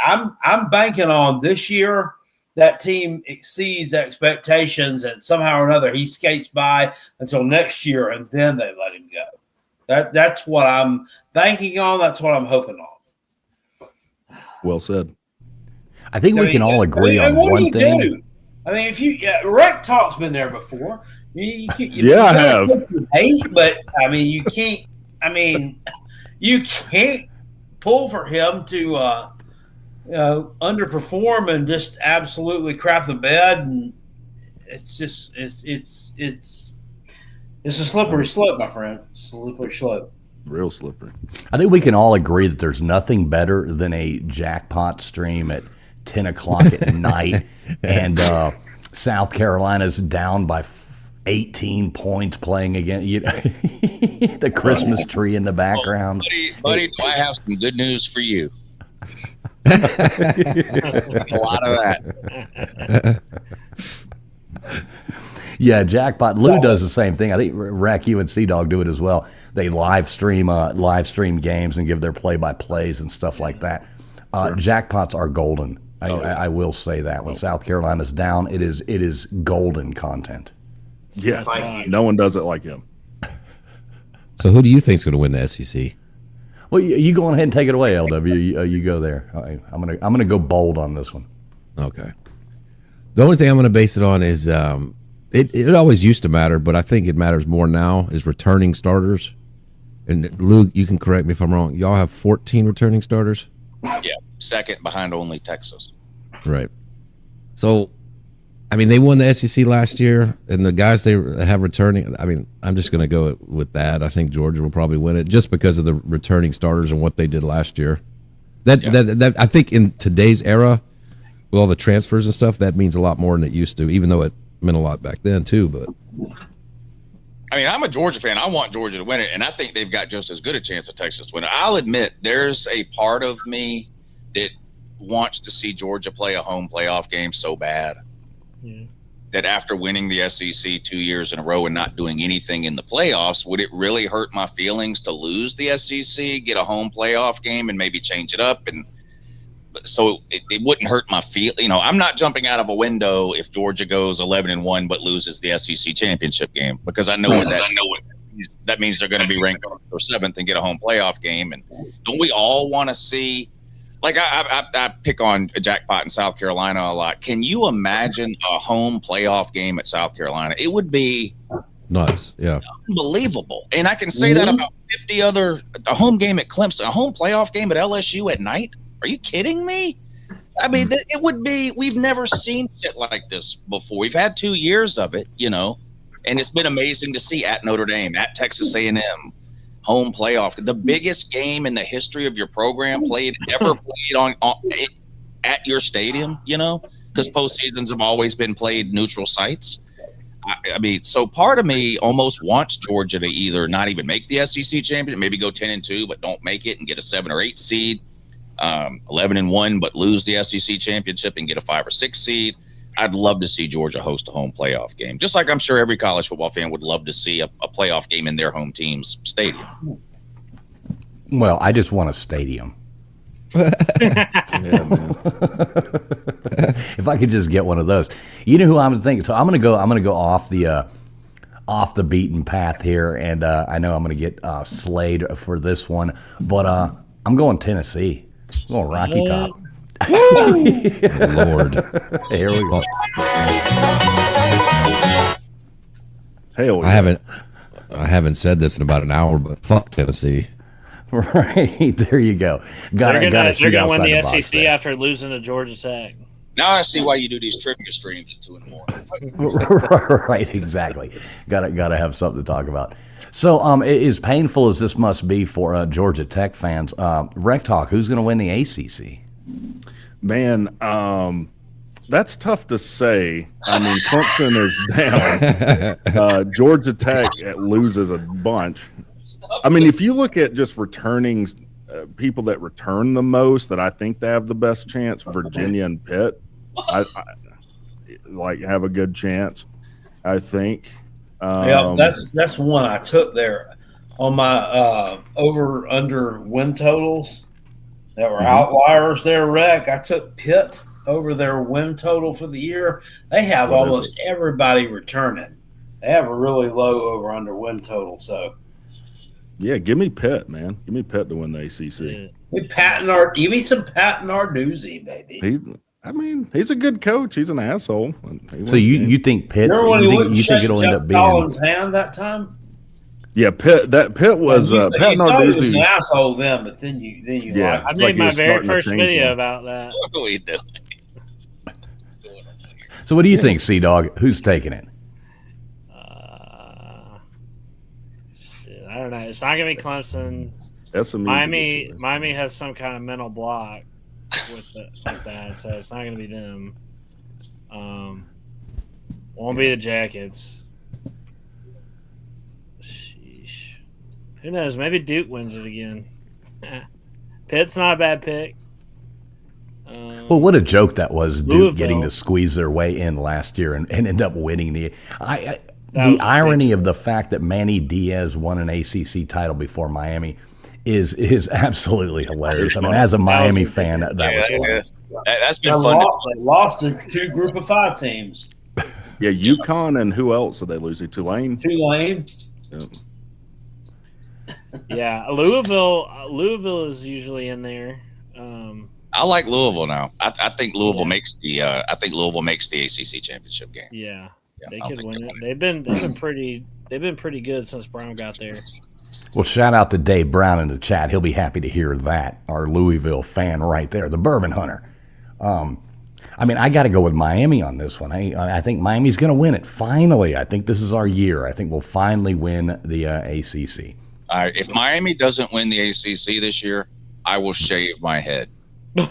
I'm banking on this year that team exceeds expectations, and somehow or another he skates by until next year, and then they let him go. That's what I'm banking on. That's what I'm hoping on.
Well said.
I think we can all agree on one thing.
Do? I mean, if Wrecktalk's been there before. I
have.
But I mean, you can't. I mean, you can't pull for him to underperform and just absolutely crap the bed, and it's just it's a slippery slope, my friend. Slippery slope.
Real slippery.
I think we can all agree that there's nothing better than a Jackpot stream at 10 o'clock at night, and South Carolina's down by 18 points playing again. The Christmas tree in the background.
Buddy, do I have some good news for you? A lot of that.
Yeah, Jackpot. Lou does the same thing. I think Rack, you and CDOGG do it as well. They live stream games and give their play-by-plays and stuff like that. Jackpots are golden. I will say that. When South Carolina's down, it is golden content.
Yeah, no one does it like him.
So who do you think's going to win the SEC?
Well, you go on ahead and take it away, LW. You go there. I'm gonna go bold on this one.
Okay. The only thing I'm going to base it on is it always used to matter, but I think it matters more now, is returning starters. And Luke, you can correct me if I'm wrong. Y'all have 14 returning starters?
Yeah, second behind only Texas.
Right. So, I mean, they won the SEC last year, and the guys they have returning, I mean, I'm just going to go with that. I think Georgia will probably win it just because of the returning starters and what they did last year. That I think in today's era, with all the transfers and stuff, that means a lot more than it used to, even though it meant a lot back then too. But
I mean, I'm a Georgia fan. I want Georgia to win it, and I think they've got just as good a chance of Texas to win it. I'll admit there's a part of me that wants to see Georgia play a home playoff game so bad. that after winning the SEC 2 years in a row and not doing anything in the playoffs, would it really hurt my feelings to lose the SEC, get a home playoff game, and maybe change it up? And so it wouldn't hurt my feel. I'm not jumping out of a window if Georgia goes 11-1 but loses the SEC championship game, because I know that means they're going to be ranked or 7th and get a home playoff game. And don't we all want to see? Like I pick on Jackpot in South Carolina a lot. Can you imagine a home playoff game at South Carolina? It would be
nuts. Yeah,
unbelievable. And I can say that about 50 other. A home game at Clemson, a home playoff game at LSU at night. Are you kidding me? I mean, it would be. We've never seen shit like this before. We've had 2 years of it, and it's been amazing to see at Notre Dame, at Texas A&M. Home playoff, the biggest game in the history of your program ever played on at your stadium, because postseasons have always been played neutral sites. I mean, so part of me almost wants Georgia to either not even make the SEC championship, maybe go 10-2 but don't make it and get a 7 or 8 seed, 11-1 but lose the SEC championship and get a 5 or 6 seed. I'd love to see Georgia host a home playoff game, just like I'm sure every college football fan would love to see a playoff game in their home team's stadium.
Well, I just want a stadium.
Yeah, man.
If I could just get one of those. You know who I'm thinking? So I'm gonna go off the beaten path here, and I know I'm gonna get slayed for this one, but I'm going Tennessee. I'm going Rocky Top.
Lord.
Here we go.
Hell,
I haven't said this in about an hour, but fuck Tennessee.
Right there, you go.
They're gonna win the SEC after losing to Georgia Tech.
Now I see why you do these trivia streams at 2 in the morning.
Right, exactly. Got to have something to talk about. So, as painful as this must be for Georgia Tech fans, Wrecktalk, who's going to win the ACC?
Man, that's tough to say. I mean, Clemson is down. Georgia Tech loses a bunch. I mean, if you look at just returning people that return the most, that I think they have the best chance, Virginia and Pitt, I have a good chance, I think.
Yeah, that's one I took there on my over-under win totals that were outliers there, Rec. I took Pitt over their win total for the year. They have almost everybody returning. They have a really low over-under win total. So,
yeah, give me Pitt, man. Give me Pitt to win the ACC.
Give me some Pat Narduzzi, baby.
He's a good coach. He's an asshole.
So you think Pitt? You think it'll end up being
Collins' hand that time?
Yeah, Pitt was Pat Narduzzi.
Was an asshole then, but then you
yeah.
I made my very first video about that.
What are we doing?
So what do you think, CDOGG? Who's taking it?
Shit, I don't know. It's not gonna be Clemson. Miami has some kind of mental block with that, so it's not gonna be them. Won't be the Jackets. Sheesh. Who knows? Maybe Duke wins it again. Pitt's not a bad pick.
Well, what a joke that was, Duke
Louisville.
getting to squeeze their way in last year and end up winning the irony of the fact that Manny Diaz won an ACC title before Miami is absolutely hilarious. I mean, as a Miami fan, that was fun.
That's been fun.
They lost to 2 Group of 5 teams.
Yeah, UConn and who else did they lose to? Tulane.
Yep.
Yeah, Louisville is usually in there.
I like Louisville now. I think Louisville makes the ACC championship game.
Yeah, they could win it. They've been pretty good since Brown got there.
Well, shout out to Dave Brown in the chat. He'll be happy to hear that. Our Louisville fan right there, the Bourbon Hunter. I mean, I got to go with Miami on this one. I think Miami's going to win it. Finally, I think this is our year. I think we'll finally win the ACC.
All right, if Miami doesn't win the ACC this year, I will shave my head.
All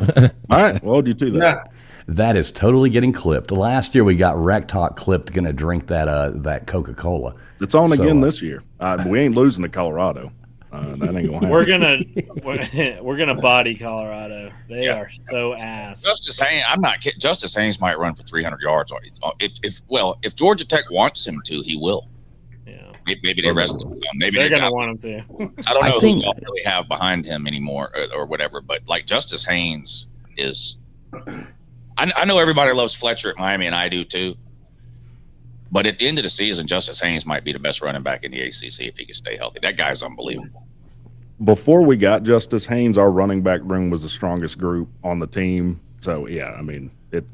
right, well, you do that.
Yeah.
That is totally getting clipped. Last year we got Wrecktalk clipped, going to drink that Coca-Cola.
It's on again this year. We ain't losing to Colorado. That ain't gonna happen.
We're gonna body Colorado. They are so ass.
Justice Haynes, I'm not kidding. Justice Haynes might run for 300 yards. If Georgia Tech wants him to, he will.
Yeah.
Maybe they rest him. Maybe
They're
they
gonna want him to.
I don't know
think-
who y'all really have behind him anymore or whatever, but like Justice Haynes is. I know everybody loves Fletcher at Miami, and I do too. But at the end of the season, Justice Haynes might be the best running back in the ACC if he can stay healthy. That guy's unbelievable.
Before we got Justice Haynes, our running back room was the strongest group on the team. So yeah, I mean it.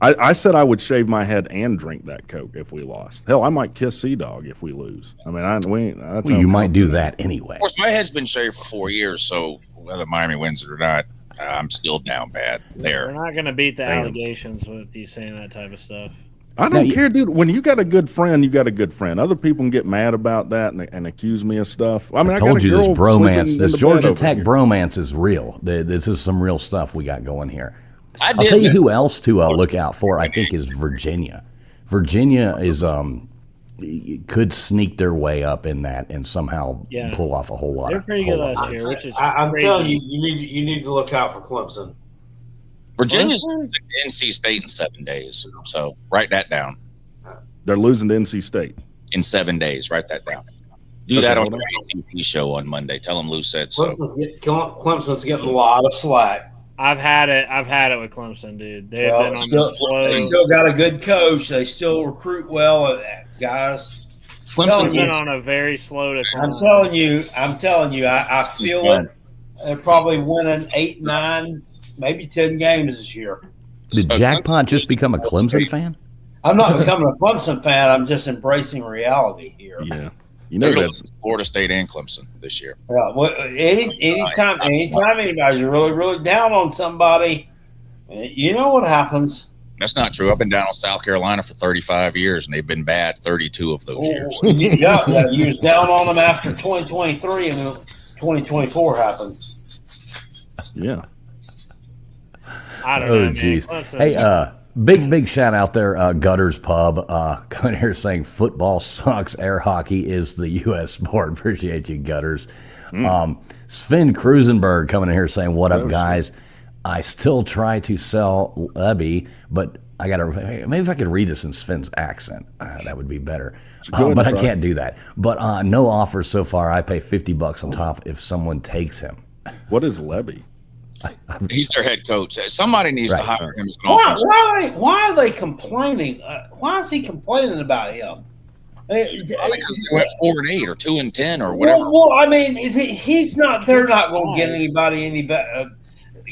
I said I would shave my head and drink that Coke if we lost. Hell, I might kiss CDOGG if we lose. I mean, that's
Well, you might do that anyway.
Of course, my head's been shaved for 4 years, so whether Miami wins it or not, I'm still down bad
We're
there.
not gonna beat the
Damn.
allegations with you saying that type of stuff.
I don't care, dude. When you got a good friend, you got a good friend. Other people can get mad about that and accuse me of stuff. I mean, I got
told
a
you
girl
this bromance,
sleeping in
this
the
Georgia
bed over
Tech
here.
bromance is real. This is some real stuff we got going here.
I
I'll tell you
did.
who else to look out for. I think is Virginia. Virginia is could sneak their way up in that and somehow
Yeah.
pull off a whole lot.
They're pretty
whole
good
lot.
last year, which is
I'm
crazy.
telling you, you need to look out for Clemson.
Virginia's
Clemson?
NC State in 7 days, so write that down.
They're losing to NC State.
In 7 days, write that down. Do
Okay,
that on
hold on.
the ACC show on Monday. Tell them Lou said so.
Clemson's getting a lot of slack.
I've had it with Clemson, dude. They've
Well,
been on
still-
the slow.
They still got a good coach. They still recruit well, guys.
Clemson's been on a very slow decline.
I'm telling you, I feel it. They're probably winning 8, 9, maybe 10 games this year.
Did
So
Jackpot
Clemson-
just become a Clemson fan?
I'm not becoming a Clemson fan. I'm just embracing reality here.
Yeah, you
They're
know
going
that's
to Florida State and Clemson this year.
Anytime anybody's really down on somebody, you know what happens.
That's not true. I've been down on South Carolina for 35 years, and they've been bad 32 of those years.
You was down on them after 2023, and then 2024 happened.
yeah.
I don't know,
Oh,
man.
jeez.
Clemson-
Hey, big shout out there, Gutters Pub. Coming here saying football sucks. Air hockey is the U.S. sport. Appreciate you, Gutters. Sven Krusenberg coming in here saying, "What up, guys? I still try to sell Lebby, but I got to. Maybe if I could read this in Sven's accent, that would be better.
Go ahead
But I
and try.
can't do that. But no offers so far. I pay $50 on top if someone takes him.
What is Levy?
He's their head coach. Somebody needs to
Right.
hire him as an offensive.
Why are they complaining? Why is he complaining about him?
Because they went 4-8 or 2-10 or whatever.
Well, I mean, he's not. They're not going to get anybody any better.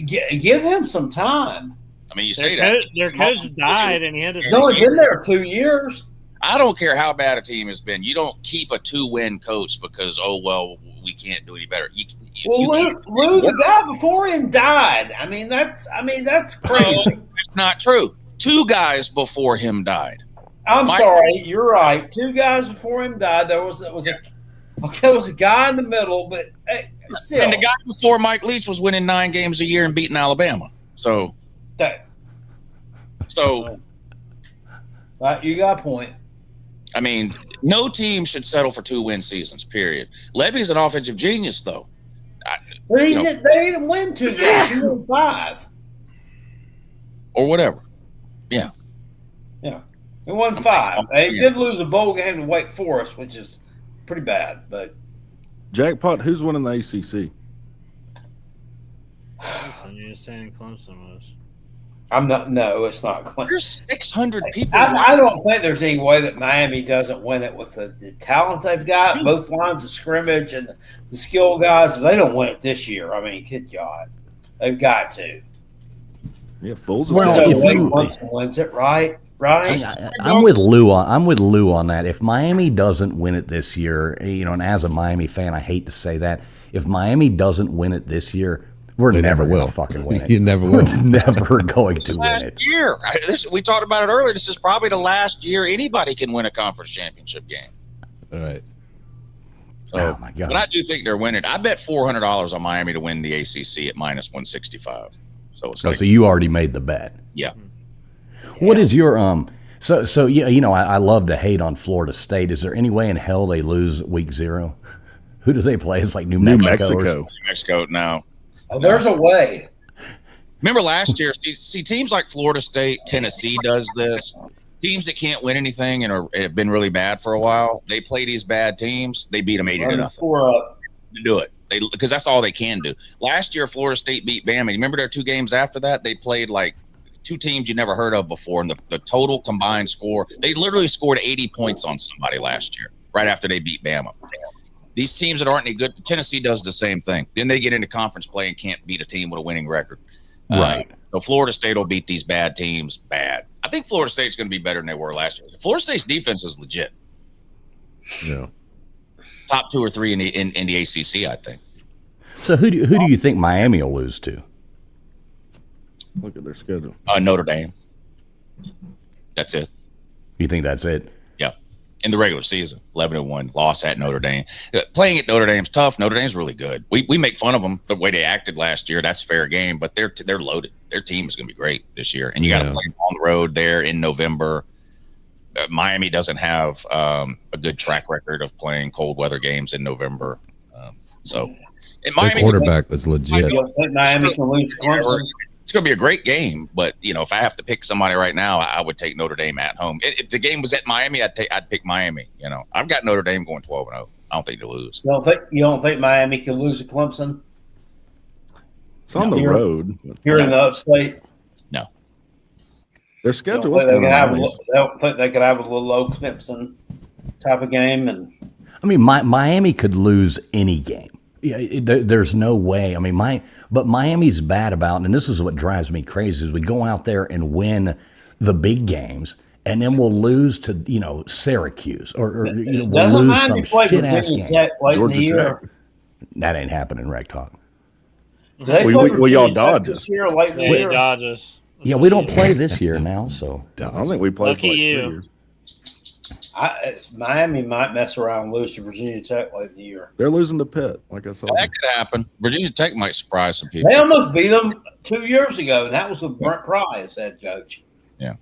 Give him some time.
I mean, you say that.
Their coach died, and he had to.
He's only been there 2 years.
I don't care how bad a team has been. You don't keep a 2-win coach because, we can't do any better. You keep
Lou, the guy before him died. I mean, that's crazy.
That's not true. 2 guys before him died.
I'm
Mike-
sorry, you're right. 2 guys before him died. There was a guy in the middle, but still,
And the guy before Mike Leach was winning 9 games a year and beating Alabama. So
you got a point.
I mean, no team should settle for 2-win seasons, period. Levy's an offensive genius, though.
They
No.
didn't win 2 games. He won 5.
Or whatever.
Yeah, he won 5. They did lose a bowl game to Wake Forest, which is pretty bad. But
Jackpot, who's winning the ACC?
Clemson. You're saying Clemson was.
I'm not. No, it's not Clemson.
There's 600 people.
I don't think there's any way that Miami doesn't win it with the talent they've got, both lines of scrimmage and the skill guys. If they don't win it this year, I mean, good God, they've got to.
Yeah, fools.
Well,
So
if
Wake
you-
Clemson wins it, right? Right.
I'm with Lou on that. If Miami doesn't win it this year, and as a Miami fan, I hate to say that. If Miami doesn't win it this year, we're
They
never
never
going
will.
to fucking win it.
You never will.
We're never going to win
last
it.
year. We talked about it earlier. This is probably the last year anybody can win a conference championship game.
All right.
Oh my God.
But I do think they're winning. I bet $400 on Miami to win the ACC at -165. So it's
Oh,
like,
so you already made the bet.
yeah.
What is your I love to hate on Florida State. Is there any way in hell they lose week 0? Who do they play? It's like New
New
Mexico.
Mexico.
New Mexico now.
Oh, there's a way.
Remember last year? See, teams like Florida State, Tennessee does this. Teams that can't win anything and have been really bad for a while, they play these bad teams. They beat them 80-0.
Score up.
To do it, because that's all they can do. Last year, Florida State beat Bama. Remember their 2 games after that? They played like 2 teams you never heard of before, and the total combined score, they literally scored 80 points on somebody last year, right after they beat Bama. These teams that aren't any good, Tennessee does the same thing. Then they get into conference play and can't beat a team with a winning record.
Right.
So Florida State will beat these bad teams bad. I think Florida State's going to be better than they were last year. Florida State's defense is legit.
Yeah.
Top 2 or 3 in the ACC, I think.
So who do you think Miami will lose to?
Look at their schedule.
Notre Dame. That's it.
You think that's it?
Yeah. In the regular season, 11-1, loss at Notre Dame. Playing at Notre Dame's tough. Notre Dame's really good. We make fun of them the way they acted last year. That's fair game, but they're loaded. Their team is going to be great this year, and you got to play them on the road there in November. Miami doesn't have a good track record of playing cold weather games in November.
Their quarterback is legit.
You don't think Miami can lose Clemson?
It's going to be a great game, but if I have to pick somebody right now, I would take Notre Dame at home. If the game was at Miami, I'd pick Miami. I've got Notre Dame going 12-0. I don't think they lose.
You don't think Miami can lose to Clemson?
It's on the road.
Here in the upstate?
No.
Their schedule is
They
kind of nice.
don't think they could have a little low Clemson type of game. And
I mean, Miami could lose any game. Yeah, there's no way. I mean, but Miami's bad about, and this is what drives me crazy, is we go out there and win the big games, and then we'll lose to Syracuse or we'll lose some shit ass game.
Georgia Tech.
That ain't happening, Wrecktalk.
We y'all dodge us.
They dodge us.
Yeah, we don't play this year now, so
I don't think we played for like 3 years.
Miami might mess around and lose to Virginia Tech late in the year.
They're losing to Pitt, like I said.
That could happen. Virginia Tech might surprise some people.
They almost beat them 2 years ago, and that was with Brent Pry as head coach.
Yeah,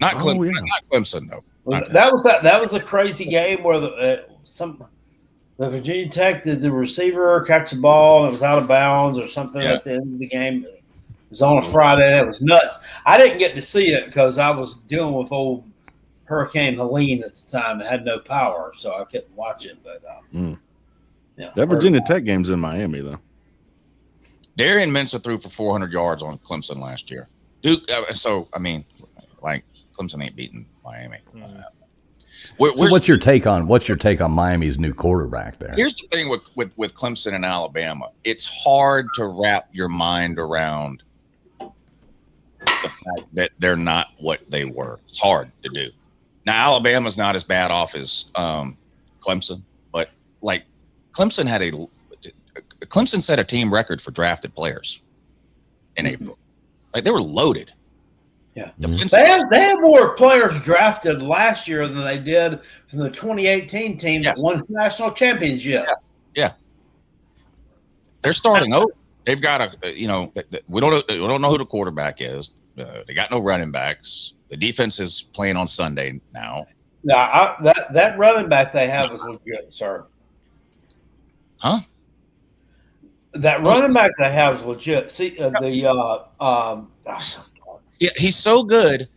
not Clemson though.
That was a crazy game where the Virginia Tech did the receiver catch the ball and it was out of bounds or something at the end of the game. It was on a Friday and it was nuts. I didn't get to see it because I was dealing with old Hurricane Helene at the time and had no power, so I couldn't watch it. But
that Virginia Tech game's in Miami, though.
Darian Mensah threw for 400 yards on Clemson last year. Duke. So I mean, like Clemson ain't beating Miami.
So what's your take on Miami's new quarterback there?
Here's the thing with Clemson and Alabama. It's hard to wrap your mind around the fact that they're not what they were. It's hard to do. Now, Alabama's not as bad off as Clemson, but like Clemson set a team record for drafted players in April. Like they were loaded.
Yeah, they had more players drafted last year than they did from the 2018 team that won the national championship.
Yeah. They're starting over. They've got we don't know who the quarterback is. They got no running backs. The defense is playing on Sunday now.
Now that running back they have is legit, sir.
Huh?
That running back they have is legit. See
Yeah, he's so good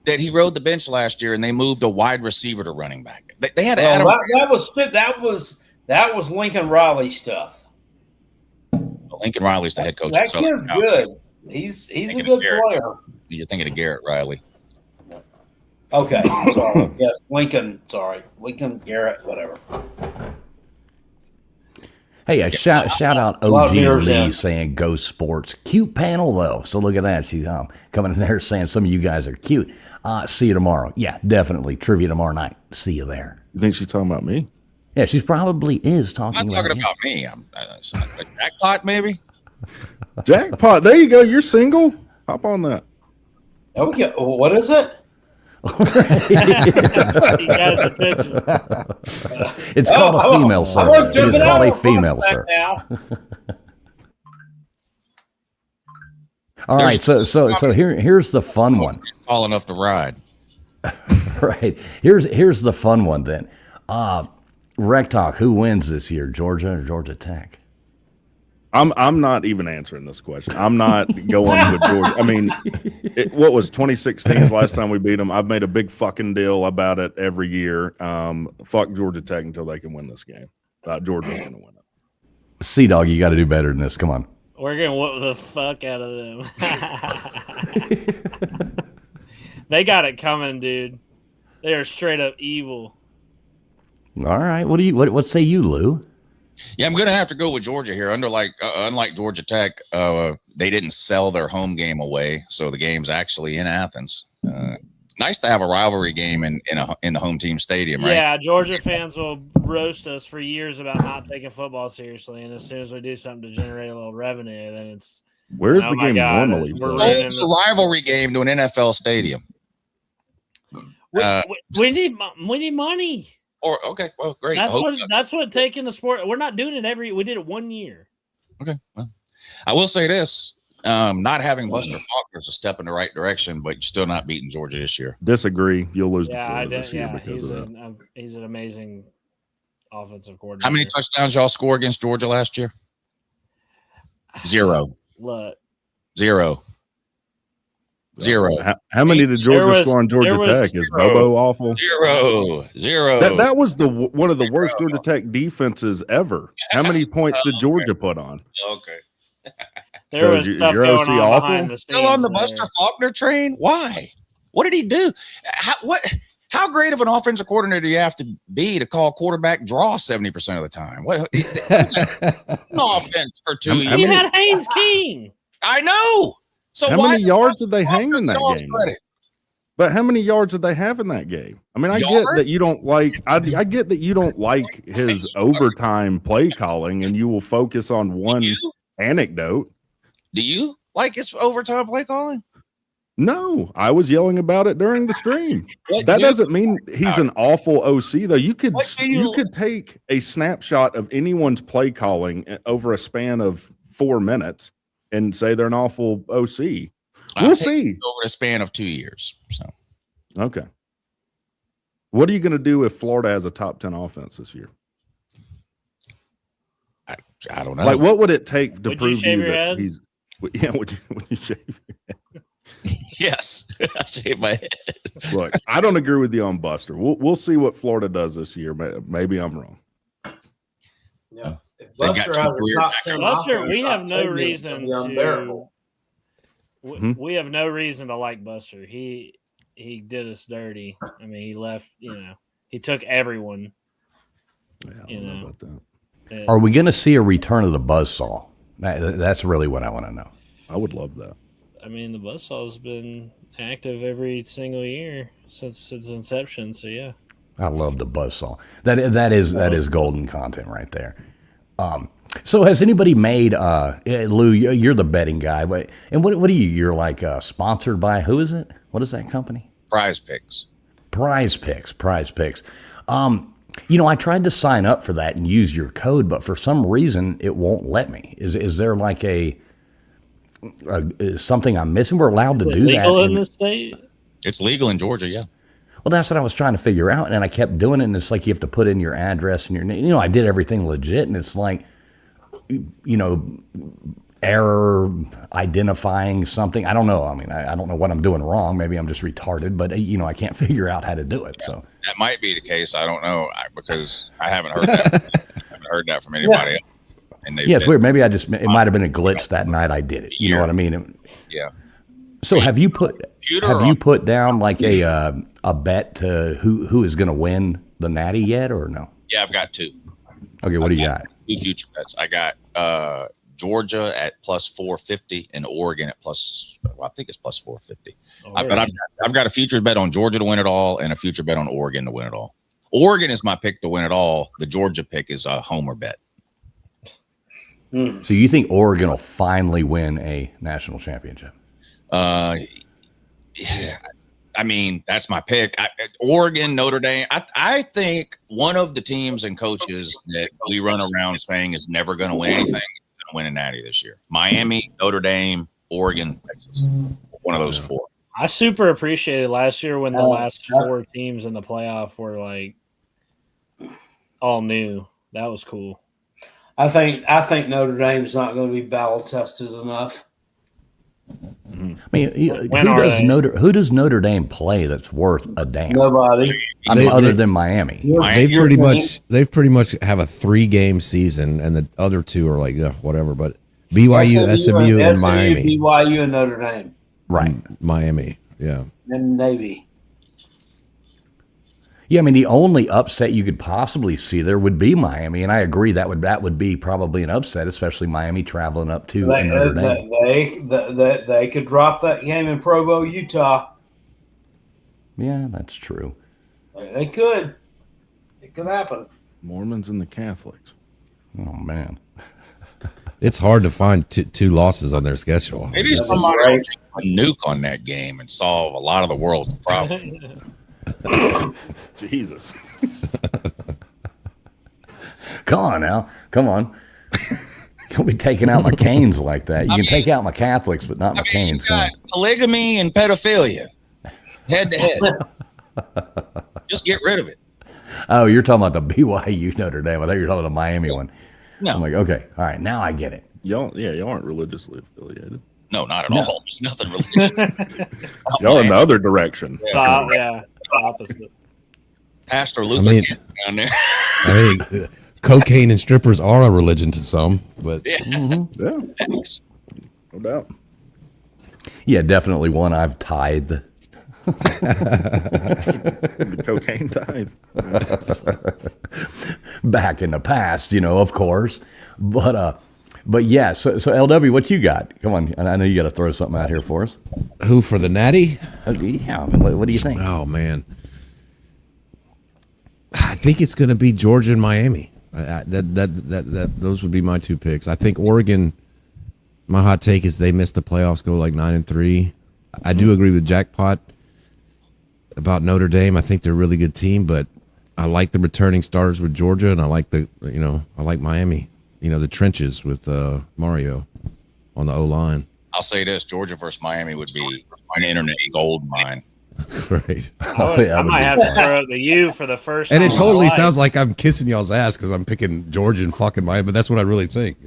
that he rode the bench last year, and they moved a wide receiver to running back. They had Adam.
That was Lincoln Riley stuff.
Lincoln Riley's the head coach.
That kid's good. He's a good player.
You're thinking of Garrett Riley.
Okay, sorry. Yes, Lincoln. Sorry, Lincoln, Garrett, whatever.
Hey, shout out OG Lee saying go sports. Cute panel though. So look at that. She's coming in there saying some of you guys are cute. See you tomorrow. Yeah, definitely. Trivia tomorrow night. See you there.
You think she's talking about me?
Yeah, she probably is talking
I'm
about
talking about me. I'm Jackpot maybe.
Jackpot. There you go. You're single. Hop on that.
There we go. What is it?
It's called a female search. It is called a female search. All right, so here's the fun one.
Tall enough to ride.
Right. Here's the fun one then. Wrecktalk, who wins this year, Georgia or Georgia Tech?
I'm not even answering this question. I'm not going with Georgia. I mean, what was 2016's last time we beat them? I've made a big fucking deal about it every year. Fuck Georgia Tech until they can win this game. Georgia's going to win it.
CDOGG, you got to do better than this. Come on.
We're gonna whoop the fuck out of them. They got it coming, dude. They are straight up evil.
All right. What say you, Lou?
Yeah, I'm going to have to go with Georgia here. Unlike Georgia Tech, they didn't sell their home game away, so the game's actually in Athens. Nice to have a rivalry game in the home team stadium, right?
Yeah, Georgia fans will roast us for years about not taking football seriously, and as soon as we do something to generate a little revenue, then it's
where's the game normally?
It's a rivalry game to an NFL stadium.
We need money.
Or okay, well, great.
That's what taking the sport. We're not doing it we did it 1 year.
Okay, well, I will say this: not having Buster Faulkner is a step in the right direction, but you're still not beating Georgia this year.
Disagree. You'll lose to Florida this year because of that.
He's an amazing offensive coordinator.
How many touchdowns y'all score against Georgia last year? 0.
Look.
0.
How many did Georgia score on Georgia Tech? Is Bobo awful?
0.
That was one of the worst Georgia Tech defenses ever. How many points did Georgia put on?
Okay.
There was stuff going on behind the scenes.
Still on the Buster Faulkner train? Why? What did he do? How great of an offensive coordinator do you have to be to call quarterback draw 70% of the time? What an offense for 2 years?
You had Haynes King.
I know. So
how many yards did they hang in that game? But how many yards did they have in that game? I mean, I get that you don't like. I get that you don't like his overtime play calling, and you will focus on one anecdote.
Do you like his overtime play calling?
No, I was yelling about it during the stream. That doesn't mean he's an awful OC, though. You could take a snapshot of anyone's play calling over a span of 4 minutes and say they're an awful OC. We'll see
over a span of 2 years. So,
okay. What are you going to do if Florida has a top 10 offense this year?
I don't know.
Like, what would it take to prove
you
that
head?
he's? Yeah, would you shave your head?
Yes, I shave my head.
Look, I don't agree with you on Buster. We'll see what Florida does this year. Maybe I'm wrong.
Yeah.
Buster, we have no reason to. We have no reason to like Buster. He did us dirty. I mean, he left. He took everyone.
Yeah, I don't know about that.
Are we going to see a return of the buzzsaw? That's really what I want to know.
I would love that.
I mean, the buzzsaw's been active every single year since its inception. So yeah,
I love the buzzsaw. That is golden content right there. So has anybody made Lou? You're the betting guy, and what are you? You're like sponsored by who is it? What is that company?
Prize Picks.
Prize Picks. I tried to sign up for that and use your code, but for some reason it won't let me. Is there like is something I'm missing? We're allowed to do that.
Legal in the state?
It's legal in Georgia, yeah.
Well, that's what I was trying to figure out, and I kept doing it, and it's like you have to put in your address and your name. I did everything legit, and it's like, error identifying something. I don't know. I mean, I don't know what I'm doing wrong. Maybe I'm just retarded, but I can't figure out how to do it. So
that might be the case. I don't know because I haven't heard that. I haven't heard that from anybody else. And
it's weird. Maybe it might have been a glitch that night I did it. You know what I mean?
Yeah.
So have you put down like a bet to who is going to win the Natty yet or no?
Yeah, I've got 2.
Okay, what do you got?
2 future bets. I got Georgia at plus 450 and Oregon at I think it's plus 450. But I've got a futures bet on Georgia to win it all and a future bet on Oregon to win it all. Oregon is my pick to win it all. The Georgia pick is a homer bet.
So you think Oregon will finally win a national championship?
Yeah. I mean, that's my pick. Oregon, Notre Dame. I think one of the teams and coaches that we run around saying is never going to win anything is going to win a Natty this year. Miami, Notre Dame, Oregon, Texas. One of those 4.
I super appreciated last year when the last 4 teams in the playoff were like all new. That was cool.
I think Notre Dame's not going to be battle tested enough.
I mean,
When are they?
Who does Notre Dame play that's worth a damn?
Nobody.
Other than Miami.
They've pretty much have a 3-game season, and the other 2 are like whatever. But BYU, SMU, and Miami.
BYU and Notre Dame.
Right.
Miami. Yeah.
And Navy.
Yeah, I mean, the only upset you could possibly see there would be Miami, and I agree that would be probably an upset, especially Miami traveling up to Notre Dame.
They could drop that game in Provo, Utah.
Yeah, that's true.
They could. It could happen.
Mormons and the Catholics.
Oh man,
it's hard to find 2 losses on their schedule.
Maybe somebody will drop a nuke on that game and solve a lot of the world's problems.
Jesus.
Come on now. Come on. Don't be taking out my Canes like that. You can take out my Catholics, but not my Canes.
You got polygamy and pedophilia head to head. Just get rid of it.
Oh, you're talking about the BYU Notre Dame. I thought you were talking about the Miami one.
No.
I'm like, okay, all right, now I get it.
Y'all aren't religiously affiliated.
No, not at all. There's nothing religious.
Y'all in the other direction.
Yeah, it's the opposite.
Pastor Luther down there.
I mean, cocaine and strippers are a religion to some, but
Yeah, no doubt.
Yeah, definitely one I've tithed.
The cocaine tithe.
Back in the past, of course. But yeah, so LW, what you got? Come on, I know you got to throw something out here for us.
who for the Natty?
Yeah, what do you think?
Oh man, I think it's going to be Georgia and Miami. Those would be my 2 picks. I think Oregon. My hot take is they missed the playoffs, go like 9-3. I do agree with Jackpot about Notre Dame. I think they're a really good team, but I like the returning starters with Georgia, and I like I like Miami. The trenches with Mario on the O-line.
I'll say this: Georgia versus Miami would be an internet gold mine.
Right.
I might have to throw out the U for the first
And
time.
it totally sounds like I'm kissing y'all's ass because I'm picking Georgia and fucking Miami, but that's what I really think.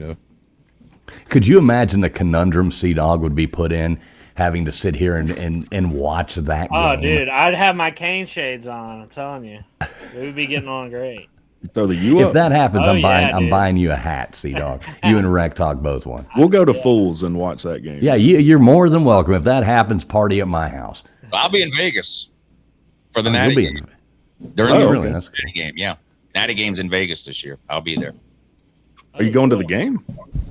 Could you imagine the conundrum CDOGG would be put in, having to sit here and watch that game?
Oh, dude, I'd have my cane shades on. I'm telling you, we would be getting on great.
Throw the U up.
If that happens, I'm
dude.
buying you a hat, CDOGG. You and Wrecktalk both won.
We'll go to Fools and watch that game.
Yeah, you're more than welcome. If that happens, party at my house.
I'll be in Vegas for the
You'll
Natty
be
game. During
Oh,
the
really? That's
Natty game, yeah. Natty game's in Vegas this year. I'll be there.
Are you going to the game?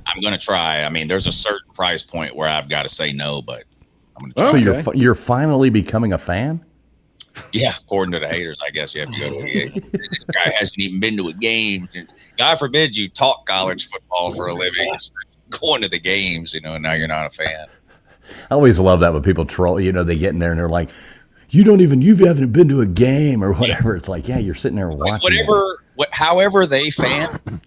I'm going to try. I mean, there's a certain price point where I've got to say no, but I'm going to try.
So you're finally becoming a fan?
Yeah, according to the haters, I guess you have to go to a game. This guy hasn't even been to a game. God forbid you talk college football for a living. It's going to the games, and now you're not a fan.
I always love that when people troll. They get in there and they're like, you haven't been to a game or whatever. It's like, yeah, you're sitting there watching.
However they fan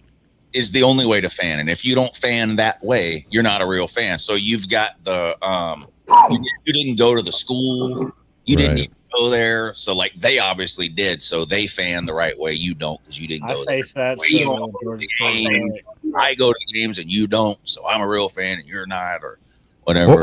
is the only way to fan. And if you don't fan that way, you're not a real fan. So you've got the you didn't go to the school, you didn't even go there. So they obviously did. So they fan the right way. You don't because you didn't go there. You don't go to the games. I go to the games and you don't. So I'm a real fan and you're not, or whatever.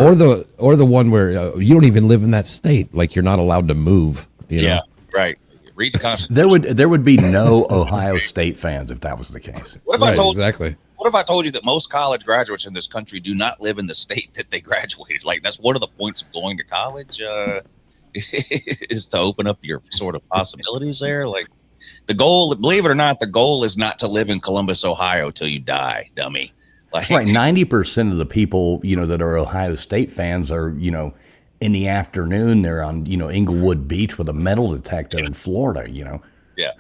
Or the one where you don't even live in that state. Like you're not allowed to move.
Yeah, right. Read the Constitution.
There would be no Ohio State fans if that was the case.
What if I told
exactly?
What if I told you that most college graduates in this country do not live in the state that they graduated? That's one of the points of going to college is to open up your sort of possibilities there. The goal, believe it or not, the goal is not to live in Columbus, Ohio till you die, dummy.
Right, 90% of the people that are Ohio State fans are in the afternoon they're on Inglewood Beach with a metal detector in Florida.
Yeah.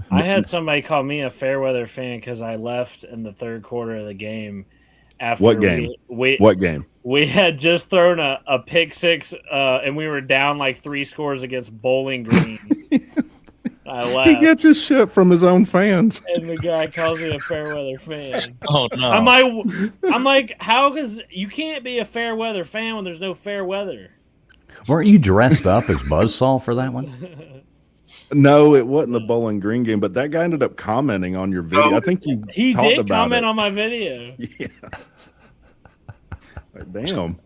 I had somebody call me a Fairweather fan because I left in the third quarter of the game. After
what game? What game?
We had just thrown a pick six, and we were down 3 scores against Bowling Green. I laughed.
He gets his shit from his own fans.
And the guy calls me a Fairweather fan.
Oh no!
I'm like, how? Because you can't be a Fairweather fan when there's no fair weather.
Weren't you dressed up as Buzzsaw for that one?
No, it wasn't the Bowling Green game, but that guy ended up commenting on your video. I think
He
talked
did
about
comment
it.
on my video.
Yeah. Like, damn.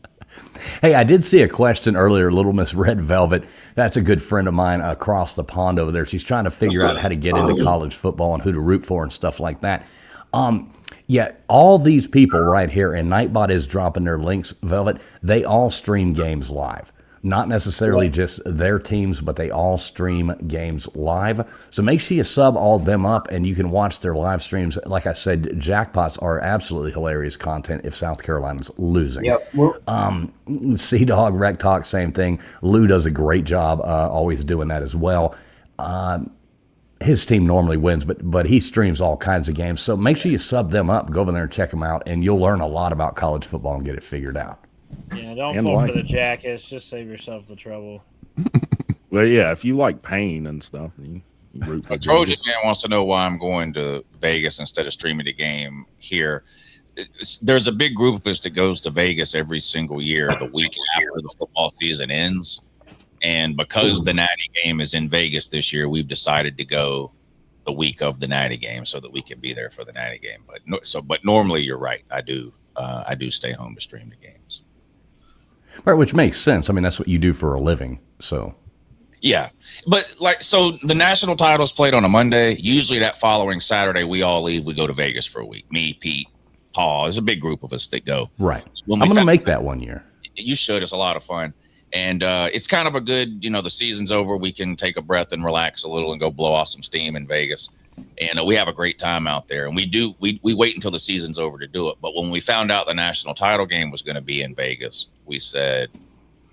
Hey, I did see a question earlier, Little Miss Red Velvet. That's a good friend of mine across the pond over there. She's trying to figure out how to get into college football and who to root for and stuff like that. Yeah, all these people right here, and Nightbot is dropping their links, Velvet, they all stream games live. Not necessarily just their teams, but they all stream games live. So make sure you sub all them up and you can watch their live streams. Like I said, Jackpots are absolutely hilarious content if South Carolina's losing.
Yep.
CDOGG, Wrecktalk, same thing. Lou does a great job always doing that as well. His team normally wins, but he streams all kinds of games. So make sure you sub them up, go over there and check them out, and you'll learn a lot about college football and get it figured out.
Yeah, don't
And
fall
life.
for the jackets. Just save yourself the trouble.
Well, yeah, if you like pain and stuff, you root for
A Trojan
Vegas.
man wants to know why I'm going to Vegas instead of streaming the game here. There's a big group of us that goes to Vegas every single year the week after the football season ends. And because the Natty game is in Vegas this year, we've decided to go the week of the Natty game so that we can be there for the Natty game. But normally you're right. I do stay home to stream the games.
Right, which makes sense. I mean, that's what you do for a living. So
Yeah. But so the national title's played on a Monday. Usually that following Saturday, we all leave. We go to Vegas for a week. Me, Pete, Paul. There's a big group of us that go.
right,
When
I'm
we
going to
found-
make that one year.
You should. It's a lot of fun. And it's kind of a good, the season's over. We can take a breath and relax a little and go blow off some steam in Vegas. And we have a great time out there. And we wait until the season's over to do it. But when we found out the national title game was going to be in Vegas, we said,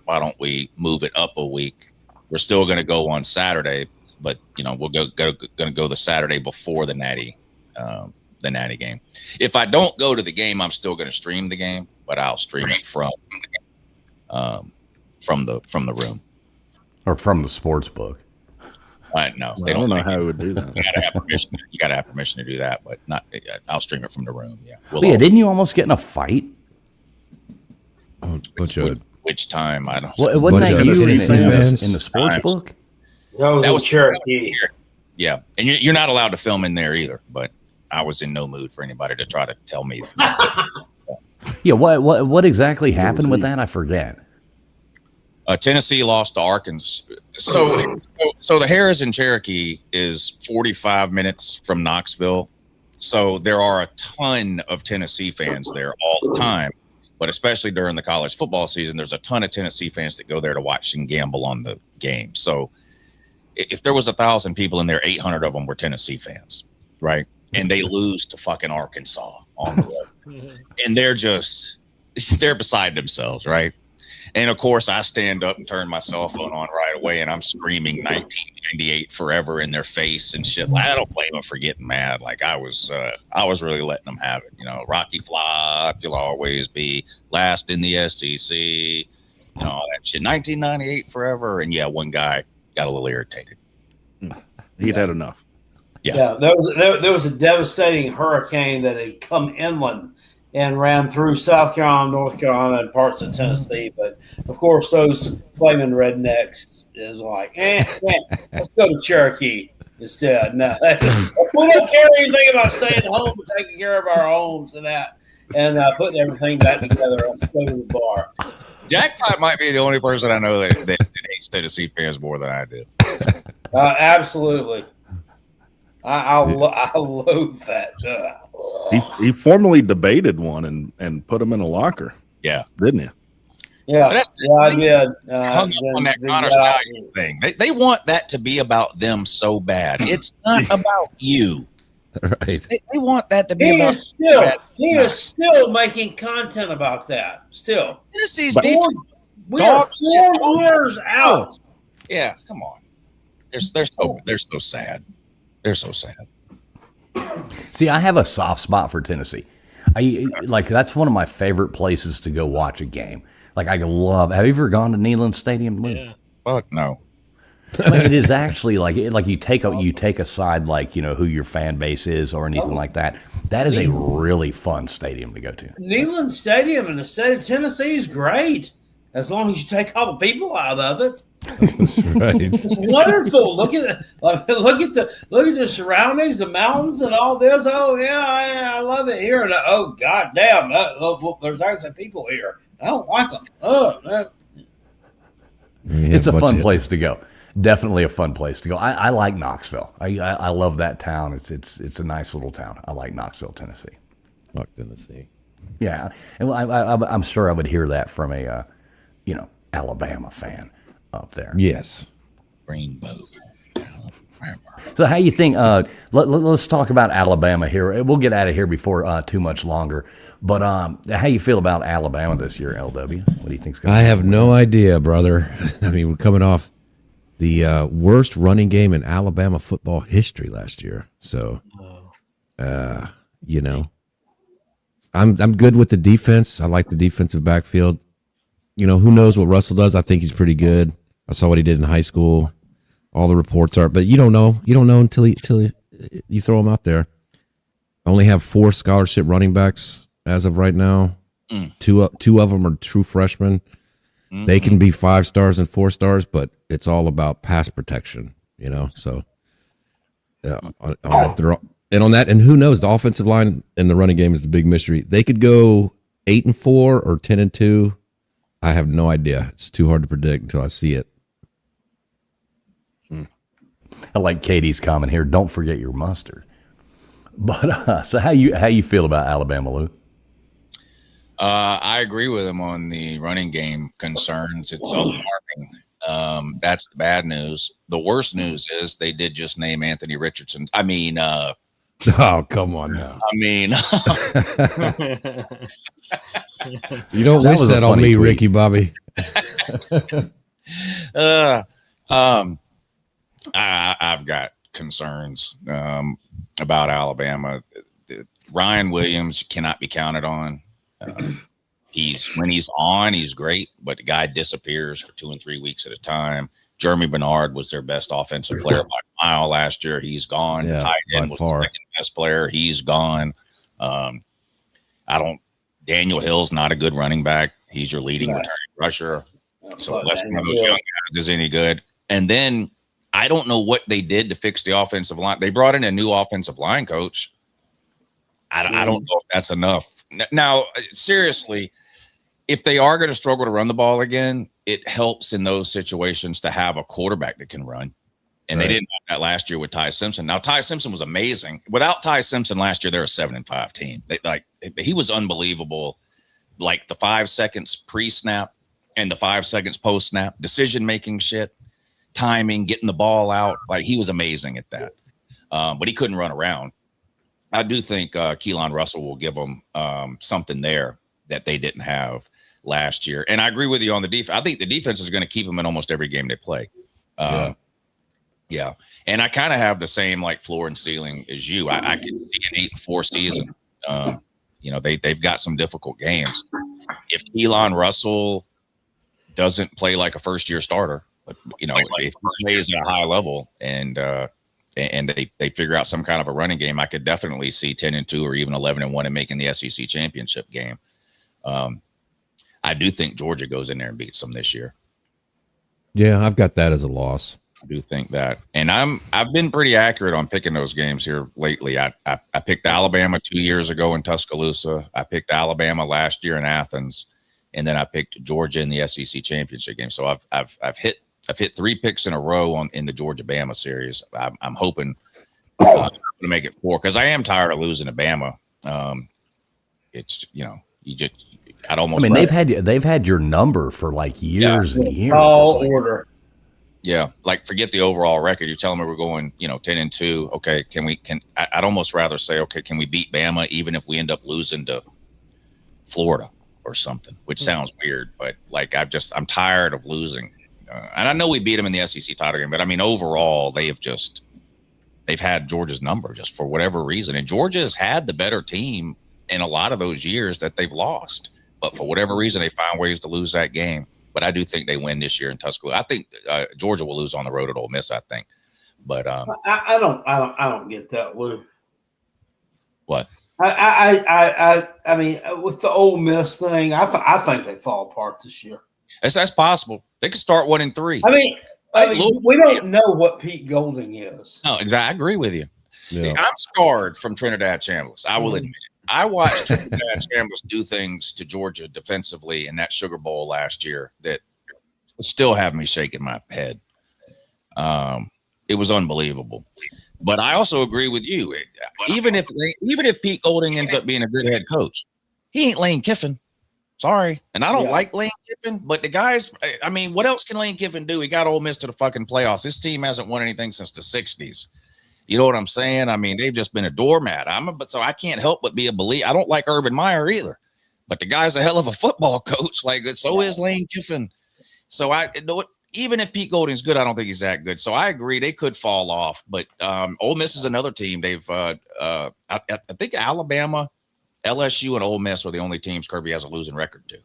why don't we move it up a week? We're still going to go on Saturday, but we'll going to go the Saturday before the Natty game. If I don't go to the game, I'm still going to stream the game, but I'll stream it from the room.
Or from the sports book.
No,
I don't know how it would do that.
You gotta have permission. You gotta have permission to do that, but not. I'll stream it from the room. Yeah.
Well, yeah, didn't you almost get in a fight?
Bunch of
Which time? I don't.
Wasn't
Bunch
that
of
you
Tennessee fans.
in the sports book?
That was
That
in
was-
Cherokee.
Yeah, and you're not allowed to film in there either. But I was in no mood for anybody to try to tell me.
Yeah, what exactly happened with that? I forget.
Tennessee lost to Arkansas. So the Harris in Cherokee is 45 minutes from Knoxville. So there are a ton of Tennessee fans there all the time. But especially during the college football season, there's a ton of Tennessee fans that go there to watch and gamble on the game. So if there was 1,000 people in there, 800 of them were Tennessee fans, right? And they lose to fucking Arkansas on the road. And they're beside themselves, right? And of course, I stand up and turn my cell phone on right away, and I'm screaming 1998 forever in their face and shit. I don't blame them for getting mad. Like I was really letting them have it. Rocky Flop, you'll always be last in the SEC. All that shit. 1998 forever. And yeah, one guy got a little irritated.
He'd had enough.
Yeah.
There was a devastating hurricane that had come inland and ran through South Carolina, North Carolina, and parts of Tennessee. But of course, those flaming rednecks is like, let's go to Cherokee instead. No, we don't care anything about staying home and taking care of our homes and that, and putting everything back together. Let's go to the bar.
Jackpot might be the only person I know that hates Tennessee fans more than I do.
Absolutely. I loathe that.
He formally debated one and put him in a locker,
Yeah.
didn't he?
Yeah, I did.
Hung up on that Connor Stallion thing. They want that to be about them so bad. It's not about you.
right.
They want that to be
He
about
is still making content about that. Still,
Tennessee's
But-
defense.
we are
Dog shit.
4 years out.
Yeah, come on. They're so sad. They're so sad.
See, I have a soft spot for Tennessee. That's one of my favorite places to go watch a game. Like I love. Have you ever gone to Neyland Stadium?
Yeah.
Fuck no.
It is actually like you take aside who your fan base is or anything like that. That is a really fun stadium to go to.
Neyland Stadium in the state of Tennessee is great, as long as you take all the people out of it.
That's right.
It's wonderful. Look at the surroundings, the mountains, and all this. Oh yeah, I love it here. And oh god damn, there's actually people here. I don't like them.
It's a fun place to go. Definitely a fun place to go. I like Knoxville. I love that town. It's a nice little town. I like Knoxville, Tennessee.
Fuck Tennessee.
Yeah, and I'm sure I would hear that from a Alabama fan up there.
Yes.
Rainbow.
So how you think? Let's talk about Alabama here. We'll get out of here before too much longer. But how you feel about Alabama this year, LW? What do you think's going?
I have no idea, brother. I mean, we're coming off the worst running game in Alabama football history last year. So, I'm good with the defense. I like the defensive backfield. Who knows what Russell does? I think he's pretty good. I saw what he did in high school. All the reports are, but you don't know. You don't know until you throw him out there. I only have 4 scholarship running backs as of right now. Two of them are true freshmen. Mm-hmm. They can be 5 stars and 4 stars, but it's all about pass protection, So, I don't know if they're and on that. And who knows? The offensive line in the running game is the big mystery. They could go 8-4 or 10-2. I have no idea. It's too hard to predict until I see it.
I like Katie's comment here. Don't forget your mustard. But so how you feel about Alabama, Lou?
I agree with him on the running game concerns. It's alarming. That's the bad news. The worst news is they did just name Anthony Richardson. I mean,
oh, come on now.
I mean,
you don't wish that on me, tweet. Ricky Bobby.
I've got concerns about Alabama. Ryan Williams cannot be counted on. When he's on, he's great, but the guy disappears for 2 and 3 weeks at a time. Jeremy Bernard was their best offensive player by a mile last year. He's gone.
Yeah,
tight end was the second best player. He's gone. Daniel Hill's not a good running back. He's your leading returning rusher. So unless one of those young guys is any good. And then I don't know what they did to fix the offensive line. They brought in a new offensive line coach. I don't know if that's enough. Now, seriously, if they are going to struggle to run the ball again, it helps in those situations to have a quarterback that can run. And they didn't have that last year with Ty Simpson. Now, Ty Simpson was amazing. Without Ty Simpson last year, they're a 7-5 team. He was unbelievable. Like the 5 seconds pre-snap and the 5 seconds post-snap, decision-making shit, timing, getting the ball out. Like, he was amazing at that. But he couldn't run around. I do think Keelan Russell will give them something there that they didn't have last year. And I agree with you on the defense. I think the defense is going to keep them in almost every game they play. Yeah. And I kind of have the same floor and ceiling as you. I can see an 8-4 season. They've got some difficult games. If Keelan Russell doesn't play like a first-year starter, but if he plays at a high level and they figure out some kind of a running game, I could definitely see 10-2 or even 11-1 and making the SEC championship game. I do think Georgia goes in there and beats them this year.
Yeah, I've got that as a loss.
I do think that, and I've been pretty accurate on picking those games here lately. I picked Alabama 2 years ago in Tuscaloosa. I picked Alabama last year in Athens, and then I picked Georgia in the SEC championship game. So I've hit 3 picks in a row in the Georgia Bama series. I'm hoping to make it 4 because I am tired of losing to Bama. It's I'd almost.
I mean, they've had your number for years and years.
All order.
Yeah, forget the overall record. You're telling me we're going, 10-2. Okay, I'd almost rather say, okay, can we beat Bama even if we end up losing to Florida or something? Which sounds weird, but I'm tired of losing. And I know we beat them in the SEC title game, but I mean, overall, they've had Georgia's number just for whatever reason. And Georgia has had the better team in a lot of those years that they've lost, but for whatever reason, they found ways to lose that game. But I do think they win this year in Tuscaloosa. I think Georgia will lose on the road at Ole Miss. I think, but
I don't get that, Lou.
What?
I mean, with the Ole Miss thing, I think they fall apart this year.
That's possible. They could start 1-3.
I mean,
Look,
we don't know what Pete Golding is.
No, I agree with you.
Yeah.
I'm scarred from Trinidad Chambliss. I will admit it. I watched Trinidad Chambliss do things to Georgia defensively in that Sugar Bowl last year that still have me shaking my head. It was unbelievable. But I also agree with you. Even if Pete Golding ends up being a good head coach, he ain't Lane Kiffin. Sorry. And I don't like Lane Kiffin, but the guys, I mean, what else can Lane Kiffin do? He got Ole Miss to the fucking playoffs. This team hasn't won anything since the 60s. You know what I'm saying? I mean, they've just been a doormat. So I can't help but be a believer. I don't like Urban Meyer either, but the guy's a hell of a football coach. Like, so is Lane Kiffin. So even if Pete Golding's good, I don't think he's that good. So I agree they could fall off. But Ole Miss is another team. They've I think Alabama, LSU, and Ole Miss are the only teams Kirby has a losing record to.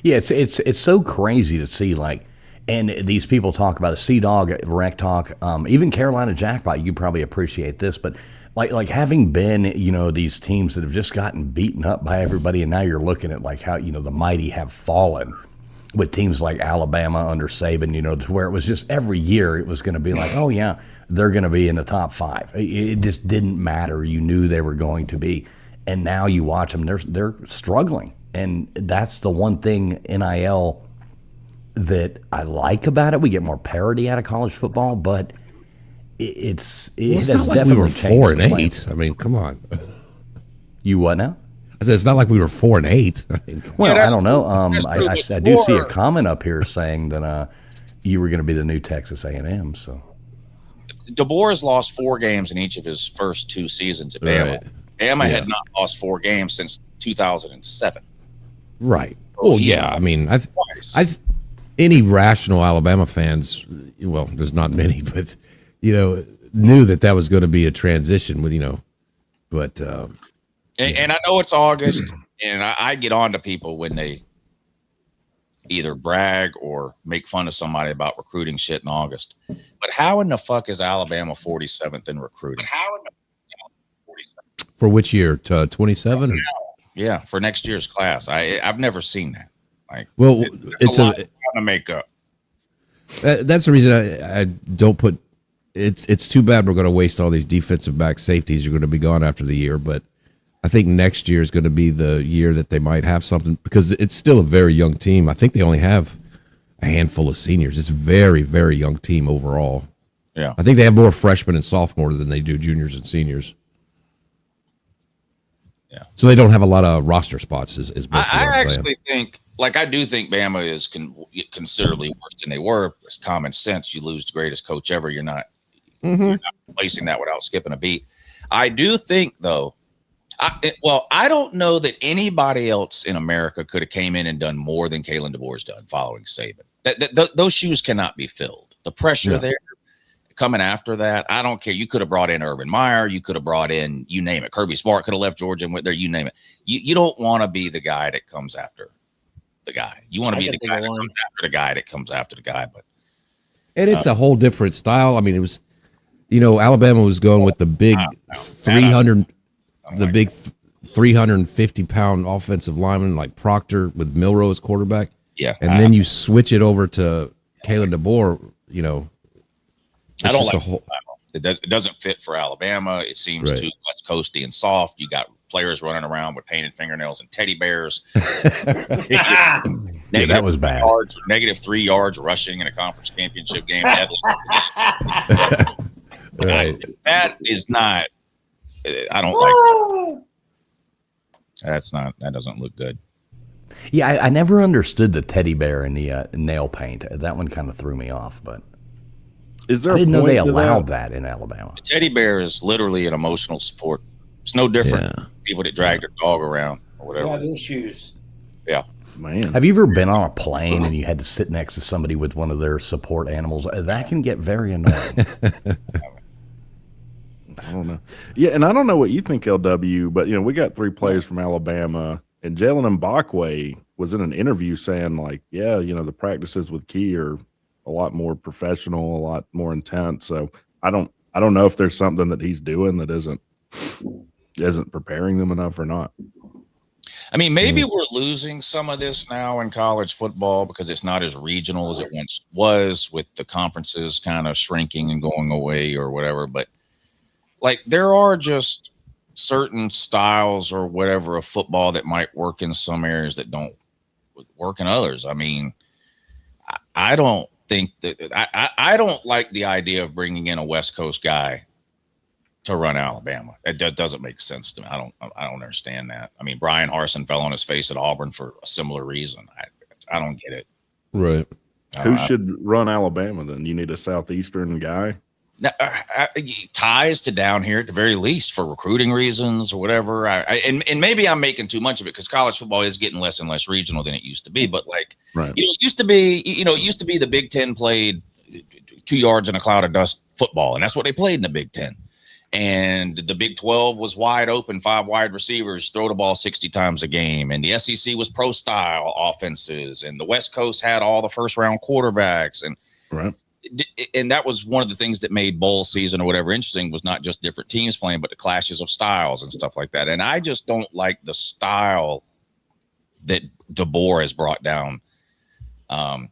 Yeah, it's so crazy to see, like, and these people talk about the CDOGG, Wrecktalk, even Carolina Jackpot. You probably appreciate this, but like having been, these teams that have just gotten beaten up by everybody, and now you're looking at like how the mighty have fallen with teams like Alabama under Saban, to where it was just every year it was going to be like, oh yeah, they're going to be in the top 5. It just didn't matter. You knew they were going to be, and now you watch them; they're struggling, and that's the one thing NIL that I like about it. We get more parity out of college football, but it's
not like we were 4-8. I mean, come on.
You what now?
I said it's not like we were 4-8. I mean,
well, I don't know. I do see a comment up here saying that you were going to be the new Texas A&M. So
DeBoer has lost 4 games in each of his first 2 seasons at Bama.
Right.
Bama had not lost 4 games since 2007.
Right. Oh yeah. I mean, I've any rational Alabama fans, well, there's not many, but knew that was going to be a transition with but
and I know it's August, and I get on to people when they either brag or make fun of somebody about recruiting shit in August. But how in the fuck is Alabama 47th in recruiting?
For which year? 27?
Yeah, for next year's class. I've never seen that. Like,
well, it's a lot
to make up.
That's the reason I don't put. It's too bad we're going to waste all these defensive back safeties. You're going to be gone after the year, but I think next year is going to be the year that they might have something, because it's still a very young team. I think they only have a handful of seniors. It's a very, very young team overall.
Yeah,
I think they have more freshmen and sophomores than they do juniors and seniors.
Yeah,
so they don't have a lot of roster spots. Is basically what I'm saying.
Actually think. Like, I do think Bama is considerably worse than they were. It's common sense. You lose the greatest coach ever. You're not replacing that without skipping a beat. I do think, though, I don't know that anybody else in America could have came in and done more than Kalen DeBoer's done following Saban. Those shoes cannot be filled. The pressure there coming after that, I don't care. You could have brought in Urban Meyer. You could have brought in, you name it. Kirby Smart could have left Georgia and went there. You name it. You don't want to be the guy that comes after the guy. You want to be the guy that comes after the guy that comes after the guy. And
it's a whole different style. I mean, it was, Alabama was going with the big 350-pound offensive lineman like Proctor with Milroe as quarterback.
Yeah.
And then you switch it over to Kalen DeBoer,
I don't like it doesn't fit for Alabama. It seems too West Coasty and soft. You got players running around with painted fingernails and teddy bears.
Yeah, that was bad.
-3 yards rushing in a conference championship game.
Right.
That is not. I don't like that. That doesn't look good.
Yeah, I never understood the teddy bear and the nail paint. That one kind of threw me off, but
is there
I didn't know they allowed
that
in Alabama.
The teddy bear is literally an emotional support. It's no different than people that drag their dog around or whatever.
Got issues.
Yeah.
Man.
Have you ever been on a plane and you had to sit next to somebody with one of their support animals? That can get very annoying.
I don't know. Yeah, and I don't know what you think, LW, but we got 3 players from Alabama, and Jalen Mbakwe was in an interview saying, like, the practices with Key are a lot more professional, a lot more intense. So I don't know if there's something that he's doing that isn't preparing them enough or not.
I mean, maybe we're losing some of this now in college football because it's not as regional as it once was, with the conferences kind of shrinking and going away or whatever. But like, there are just certain styles or whatever of football that might work in some areas that don't work in others. I mean, I don't think that I don't like the idea of bringing in a West Coast guy to run Alabama. It doesn't make sense to me. I don't understand that. I mean, Brian Harsin fell on his face at Auburn for a similar reason. I don't get it.
Right.
Who should run Alabama then? You need a Southeastern guy?
Now, ties to down here at the very least for recruiting reasons or whatever. And maybe I'm making too much of it because college football is getting less and less regional than it used to be. But like,
right.
It used to be the Big Ten played 2 yards in a cloud of dust football, and that's what they played in the Big Ten. And the Big 12 was wide open, 5 wide receivers, throw the ball 60 times a game. And the SEC was pro style offenses, and the West Coast had all the first round quarterbacks. And
right.
And that was one of the things that made bowl season or whatever interesting, was not just different teams playing, but the clashes of styles and stuff like that. And I just don't like the style that DeBoer has brought down to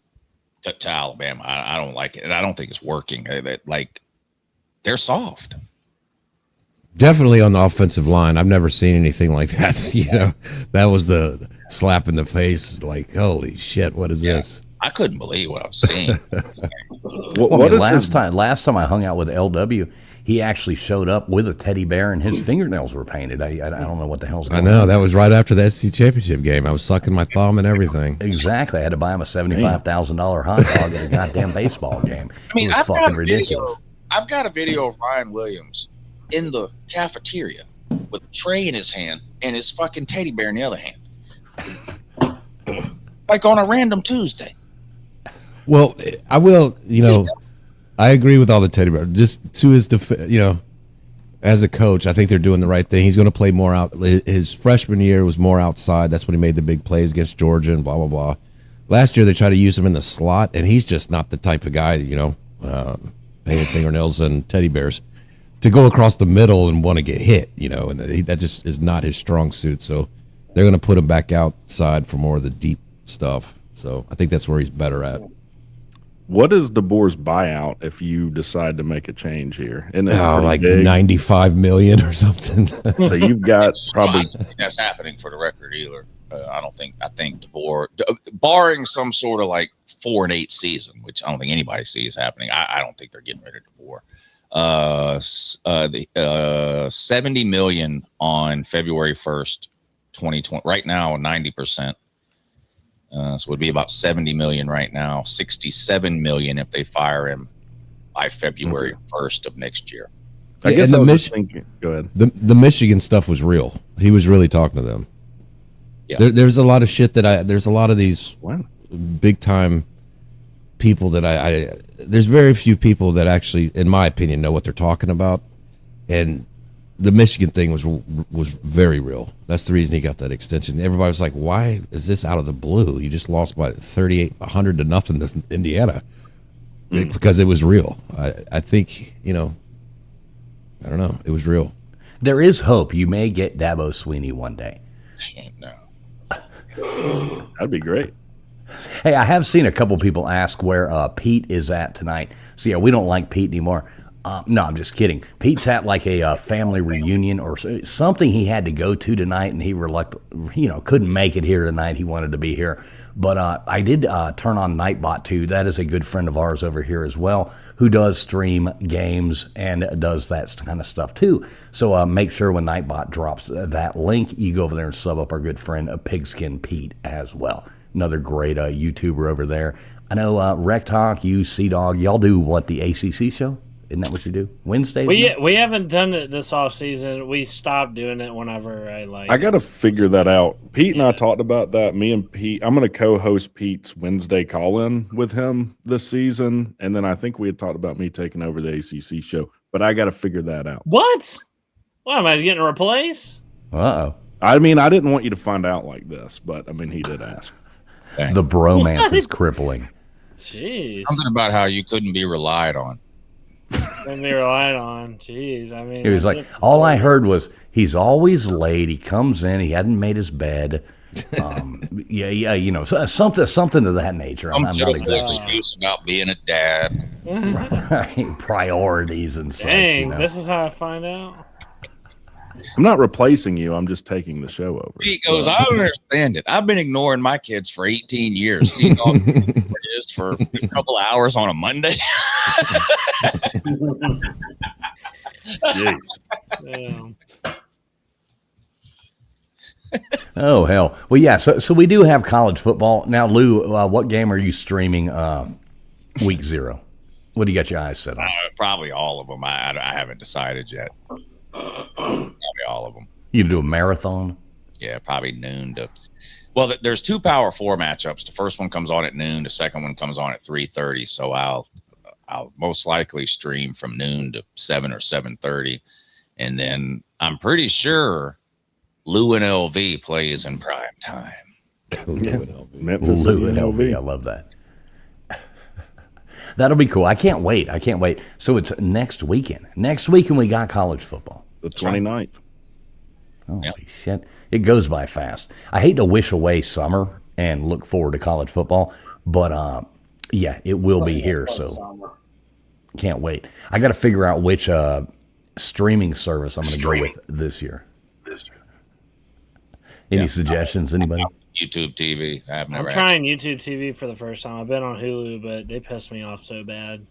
Alabama. I don't like it, and I don't think it's working. They're soft.
Definitely on the offensive line. I've never seen anything like that. That was the slap in the face. Like, holy shit, what is this?
I couldn't believe what I was seeing.
Last time I hung out with LW, he actually showed up with a teddy bear and his fingernails were painted. I don't know what the hell's going on.
I know. That was right after the SEC championship game. I was sucking my thumb and everything.
Exactly. I had to buy him a $75,000 hot dog at a goddamn baseball game.
I mean,
it was fucking ridiculous.
I've got a video of Ryan Williams in the cafeteria with a tray in his hand and his fucking teddy bear in the other hand. Like on a random Tuesday.
Well, I will, I agree with all the teddy bear. Just to his defense, as a coach, I think they're doing the right thing. He's going to play more out. His freshman year was more outside. That's when he made the big plays against Georgia and blah, blah, blah. Last year, they tried to use him in the slot, and he's just not the type of guy, painted fingernails and teddy bears, to go across the middle and want to get hit, and that just is not his strong suit. So they're going to put him back outside for more of the deep stuff. So I think that's where he's better at.
What is DeBoer's buyout if you decide to make a change here?
Like big? $95 million or something.
So you've got probably.
I don't think that's happening for the record either. I think DeBoer, barring some sort of like 4-8 season, which I don't think anybody sees happening. I don't think they're getting rid of DeBoer. The $70 million on February 1st, 2020. Right now, 90%. So it would be about $70 million right now, $67 million if they fire him by February 1st of next year.
I guess I was thinking. Go ahead.
The Michigan stuff was real. He was really talking to them.
Yeah.
There's a lot of shit there's a lot of these big time people that there's very few people that actually, in my opinion, know what they're talking about. And the Michigan thing was very real. That's the reason he got that extension. Everybody was like, "Why is this out of the blue? You just lost by 100 to nothing to Indiana," because it was real. I think I don't know. It was real.
There is hope. You may get Dabo Swinney one day.
No.
That'd be great.
Hey, I have seen a couple people ask where Pete is at tonight. So yeah, we don't like Pete anymore. No, I'm just kidding. Pete's at like a family reunion or something he had to go to tonight, and he couldn't make it here tonight. He wanted to be here. But I did turn on Nightbot too. That is a good friend of ours over here as well, who does stream games and does that kind of stuff too. So make sure when Nightbot drops that link, you go over there and sub up our good friend Pigskin Pete as well. Another great YouTuber over there. I know Wrecktalk, you, CDOGG, y'all do what, the ACC show? Isn't that what you do? Wednesdays?
We haven't done it this off season. We stopped doing it whenever
I got to figure that out. Pete and I talked about that. Me and Pete, I'm going to co-host Pete's Wednesday call-in with him this season, and then I think we had talked about me taking over the ACC show, but I got to figure that out.
What? What, am I getting replaced?
Uh-oh.
I mean, I didn't want you to find out like this, but I mean, he did ask.
Dang.
The bromance is crippling.
Jeez.
Something about how you couldn't be relied on.
can be relied on. Jeez, I mean,
He was
I
like,
did
all I
before.
heard was he's always late. He comes in, he hadn't made his bed. Yeah, something of that nature.
Some
I'm not
pitiful
exactly
excuse about being a dad.
priorities and such.
Dang, this is how I find out.
I'm not replacing you. I'm just taking the show over.
Pete goes, I don't understand it. I've been ignoring my kids for 18 years. See how it is for a couple of hours on a Monday.
Jeez.
Damn.
Oh hell. Well, yeah. So we do have college football now. Lou, what game are you streaming? Week 0. What do you got your eyes set on?
Probably all of them. I haven't decided yet. Probably all of them.
You do a marathon?
Yeah, probably noon to. Well, there's 2 Power 4 matchups. The first one comes on at noon. The second one comes on at 3:30. So I'll most likely stream from noon to 7 or 7:30, and then I'm pretty sure Lou and LV plays in prime time.
Memphis
Lou and LV. I love that. That'll be cool. I can't wait. So it's next weekend. Next weekend we got college football.
The 29th.
Holy shit. It goes by fast. I hate to wish away summer and look forward to college football, but yeah, it will be here, so can't wait. I got to figure out which streaming service I'm going to go with this year. Any suggestions, anybody?
YouTube TV. I've
I'm
never.
trying YouTube TV for the first time. I've been on Hulu, but they pissed me off so bad.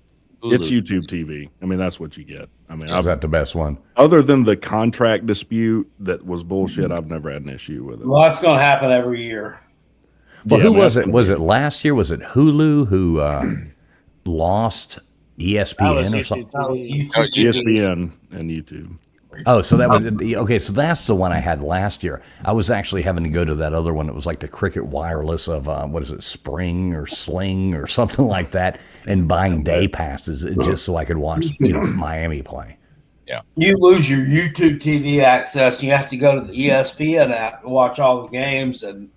It's YouTube TV. I mean, that's what you get. I mean,
Is that the best one?
other than the contract dispute that was bullshit, I've never had an issue with it.
Well, that's going to happen every year.
Well,
Yeah,
who
I mean,
was
that's
it?
gonna
Was
be-
it last year? Was it Hulu who lost
That
ESPN
was
or
YouTube
something?
TV.
ESPN and YouTube.
Oh, so that was okay. So that's the one I had last year. I was actually having to go to that other one. It was like the Cricket Wireless of what is it, Spring or Sling or something like that, and buying day passes just so I could watch Miami play.
You lose your YouTube TV access. You have to go to the ESPN app to watch all the games, and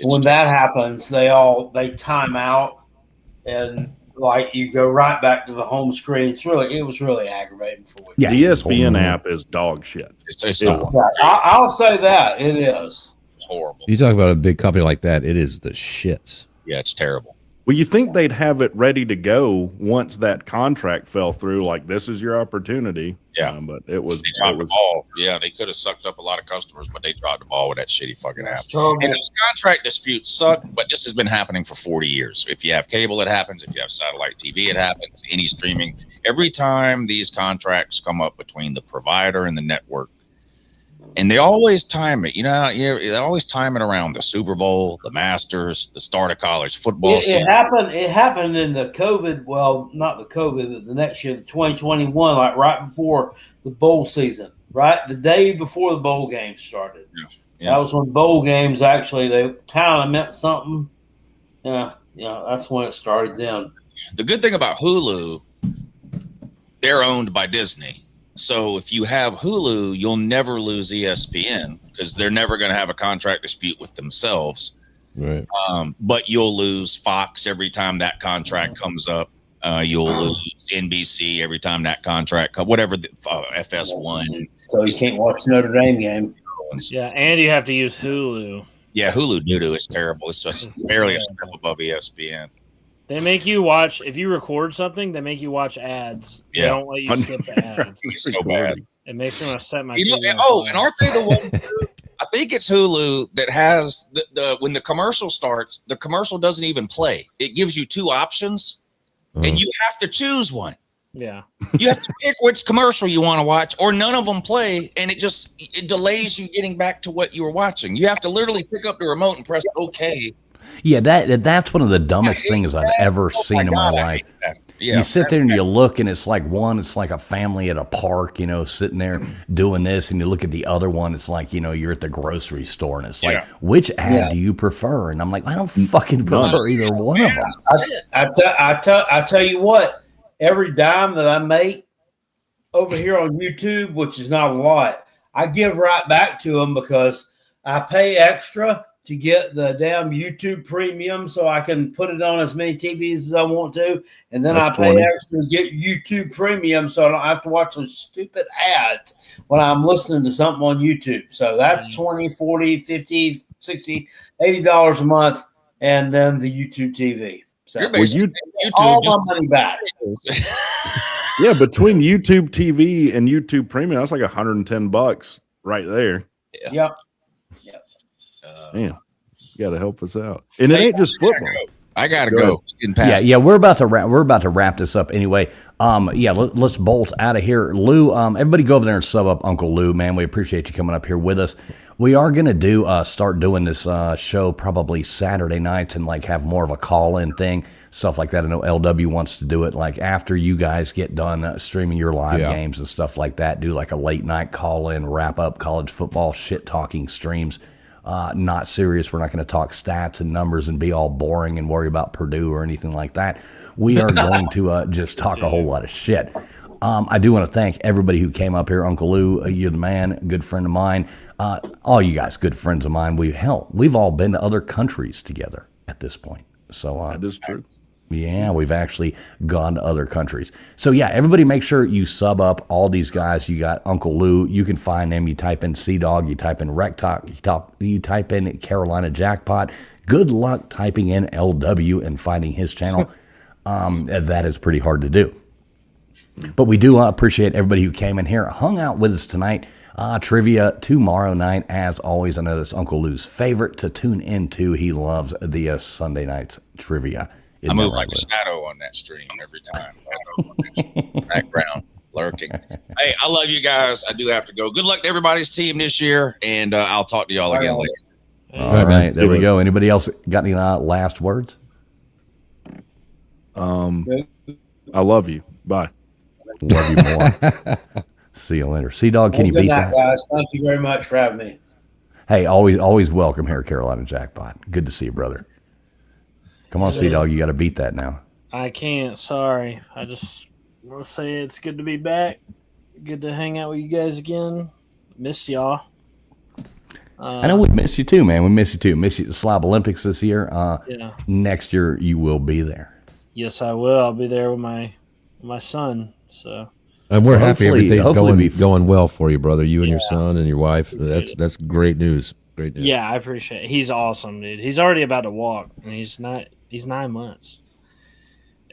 when that happens, they time out, and like you go right back to the home screen. It was really aggravating for me.
Yeah,
The ESPN app is dog shit.
It's
Yeah.
horrible.
Yeah, I'll say that it is.
Horrible.
You talk about a big company like that, it is the shits.
Yeah, it's terrible.
Well, you think they'd have it ready to go once that contract fell through? Like, this is your opportunity.
Yeah.
But it was.
They dropped the ball. Yeah, they could have sucked up a lot of customers, but they dropped the ball with that shitty fucking app.
It's terrible.
And those contract disputes suck, but this has been happening for 40 years. If you have cable, it happens. If you have satellite TV, it happens. Any streaming. Every time these contracts come up between the provider and the network, and they always time it. They always time it around the Super Bowl, the Masters, the start of college football
It
season.
happened. It happened in the COVID. Well, not the COVID, but the next year, the 2021, like right before the bowl season, right the day before the bowl game started.
Yeah.
That was when bowl games actually they kind of meant something. Yeah, that's when it started. Then
The good thing about Hulu, they're owned by Disney. So if you have Hulu, you'll never lose ESPN because they're never going to have a contract dispute with themselves.
Right.
But you'll lose Fox every time that contract comes up. You'll lose NBC every time that contract comes, whatever the FS1.
so you can't watch Notre Dame game.
Yeah, and you have to use Hulu.
Yeah, Hulu doo-doo is terrible. It's just barely a step above ESPN.
They make you watch, if you record something, they make you watch ads. They
Yeah.
don't let you skip the ads.
It's so bad.
It makes me want to set my
You know,
TV
and,
on
and
fire.
aren't they the one? I think it's Hulu that has the when the commercial starts, the commercial doesn't even play. It gives you 2 options, and you have to choose one.
Yeah.
You have to pick which commercial you want to watch, or none of them play, and it delays you getting back to what you were watching. You have to literally pick up the remote and press OK.
Yeah, that's one of the dumbest things I've ever
Oh
seen in my
God, I
life.
hate that. Yeah,
You sit there and you look, and it's like a family at a park, sitting there doing this, and you look at the other one, it's like, you're at the grocery store, and it's like,
Yeah.
which ad do you prefer? And I'm like, I don't fucking prefer either one of them.
I tell you what, every dime that I make over here on YouTube, which is not a lot, I give right back to them because I pay extra to get the damn YouTube premium so I can put it on as many TVs as I want to. And then
That's
I pay
20.
extra to get YouTube premium so I don't have to watch those stupid ads when I'm listening to something on YouTube. So that's 20, 40, 50, 60, $80 a month. And then the YouTube TV. So
You're
Well,
basically
you,
all
YouTube just
my money back.
yeah, between YouTube TV and YouTube Premium, that's like $110 right there.
Yep.
Man, you got to help us out. And it ain't just football.
I gotta
Go
go.
ahead.
It's getting past.
Yeah, we're about to wrap this up anyway. Let's bolt out of here. Lou, everybody go over there and sub up Uncle Lou, man. We appreciate you coming up here with us. We are gonna start doing this show probably Saturday nights and like have more of a call-in thing, stuff like that. I know LW wants to do it like after you guys get done streaming your live games and stuff like that. Do like a late night call-in, wrap up college football shit talking streams. Not serious. We're not going to talk stats and numbers and be all boring and worry about Purdue or anything like that. We are going to just talk a whole lot of shit. I do want to thank everybody who came up here. Uncle Lou, you're the man, good friend of mine. All you guys, good friends of mine. We've all been to other countries together at this point. So
That is true.
yeah, we've actually gone to other countries. So yeah, everybody make sure you sub up all these guys. You got Uncle Lou. You can find him. You type in CDOGG. You type in Wrecktalk. You type in Carolina Jackpot. Good luck typing in LW and finding his channel. That is pretty hard to do. But we do appreciate everybody who came in here, hung out with us tonight. Trivia tomorrow night, as always. I know that's Uncle Lou's favorite to tune into. He loves the Sunday night's trivia.
I move like a shadow on that stream every time. Background lurking. Hey, I love you guys. I do have to go. Good luck to everybody's team this year, and I'll talk to y'all again later.
All right, there we go. Anybody else got any last words?
I love you. Bye.
Love you more. See you later. CDOGG, can you
Good
beat
night,
that?
guys. Thank you very much for having me.
Hey, always welcome here, Carolina Jackpot. Good to see you, brother. Come on, CDOGG, you got to beat that now.
I can't. Sorry. I just want to say it's good to be back. Good to hang out with you guys again. Missed y'all.
I know we miss you too, man. We miss you too. Miss you at the Slob Olympics this year.
Yeah.
Next year you will be there.
Yes, I will. I'll be there with my son. So.
And we're happy everything's
hopefully
going well for you, brother. You and your son and your wife. That's great news. Great news.
Yeah, I appreciate it. He's awesome, dude. He's already about to walk, and he's 9 months.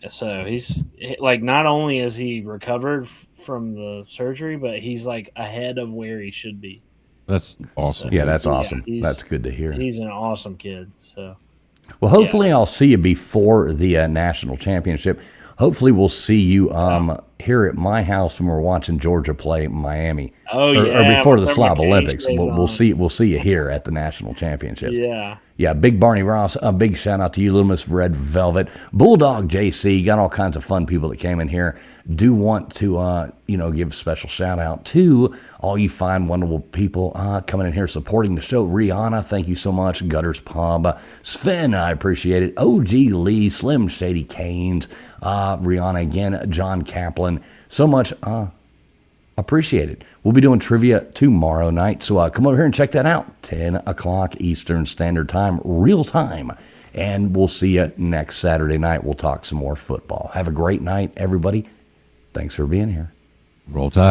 So he's like, not only is he recovered from the surgery, but he's like ahead of where he should be.
That's awesome.
Yeah, that's awesome.
he's-
That's good to hear.
He's an awesome kid. So
Well, hopefully I'll see you before the national championship. Hopefully we'll see you here at my house when we're watching Georgia play Miami.
Oh,
or
yeah,
before the
whenever
Slob
Cage
Olympics.
stays
We'll see you here at the national championship.
yeah.
Yeah, Big Barney Ross, a big shout out to you, Loomis Red Velvet, Bulldog JC, got all kinds of fun people that came in here. Do want to, give a special shout out to all you fine, wonderful people coming in here supporting the show. Rihanna, thank you so much. Gutters Pub, Sven, I appreciate it. OG Lee, Slim Shady Canes, Rihanna again, John Kaplan, so much. Appreciate it. We'll be doing trivia tomorrow night, so come over here and check that out. 10 o'clock Eastern Standard Time, real time. And we'll see you next Saturday night. We'll talk some more football. Have a great night, everybody. Thanks for being here.
Roll Tide.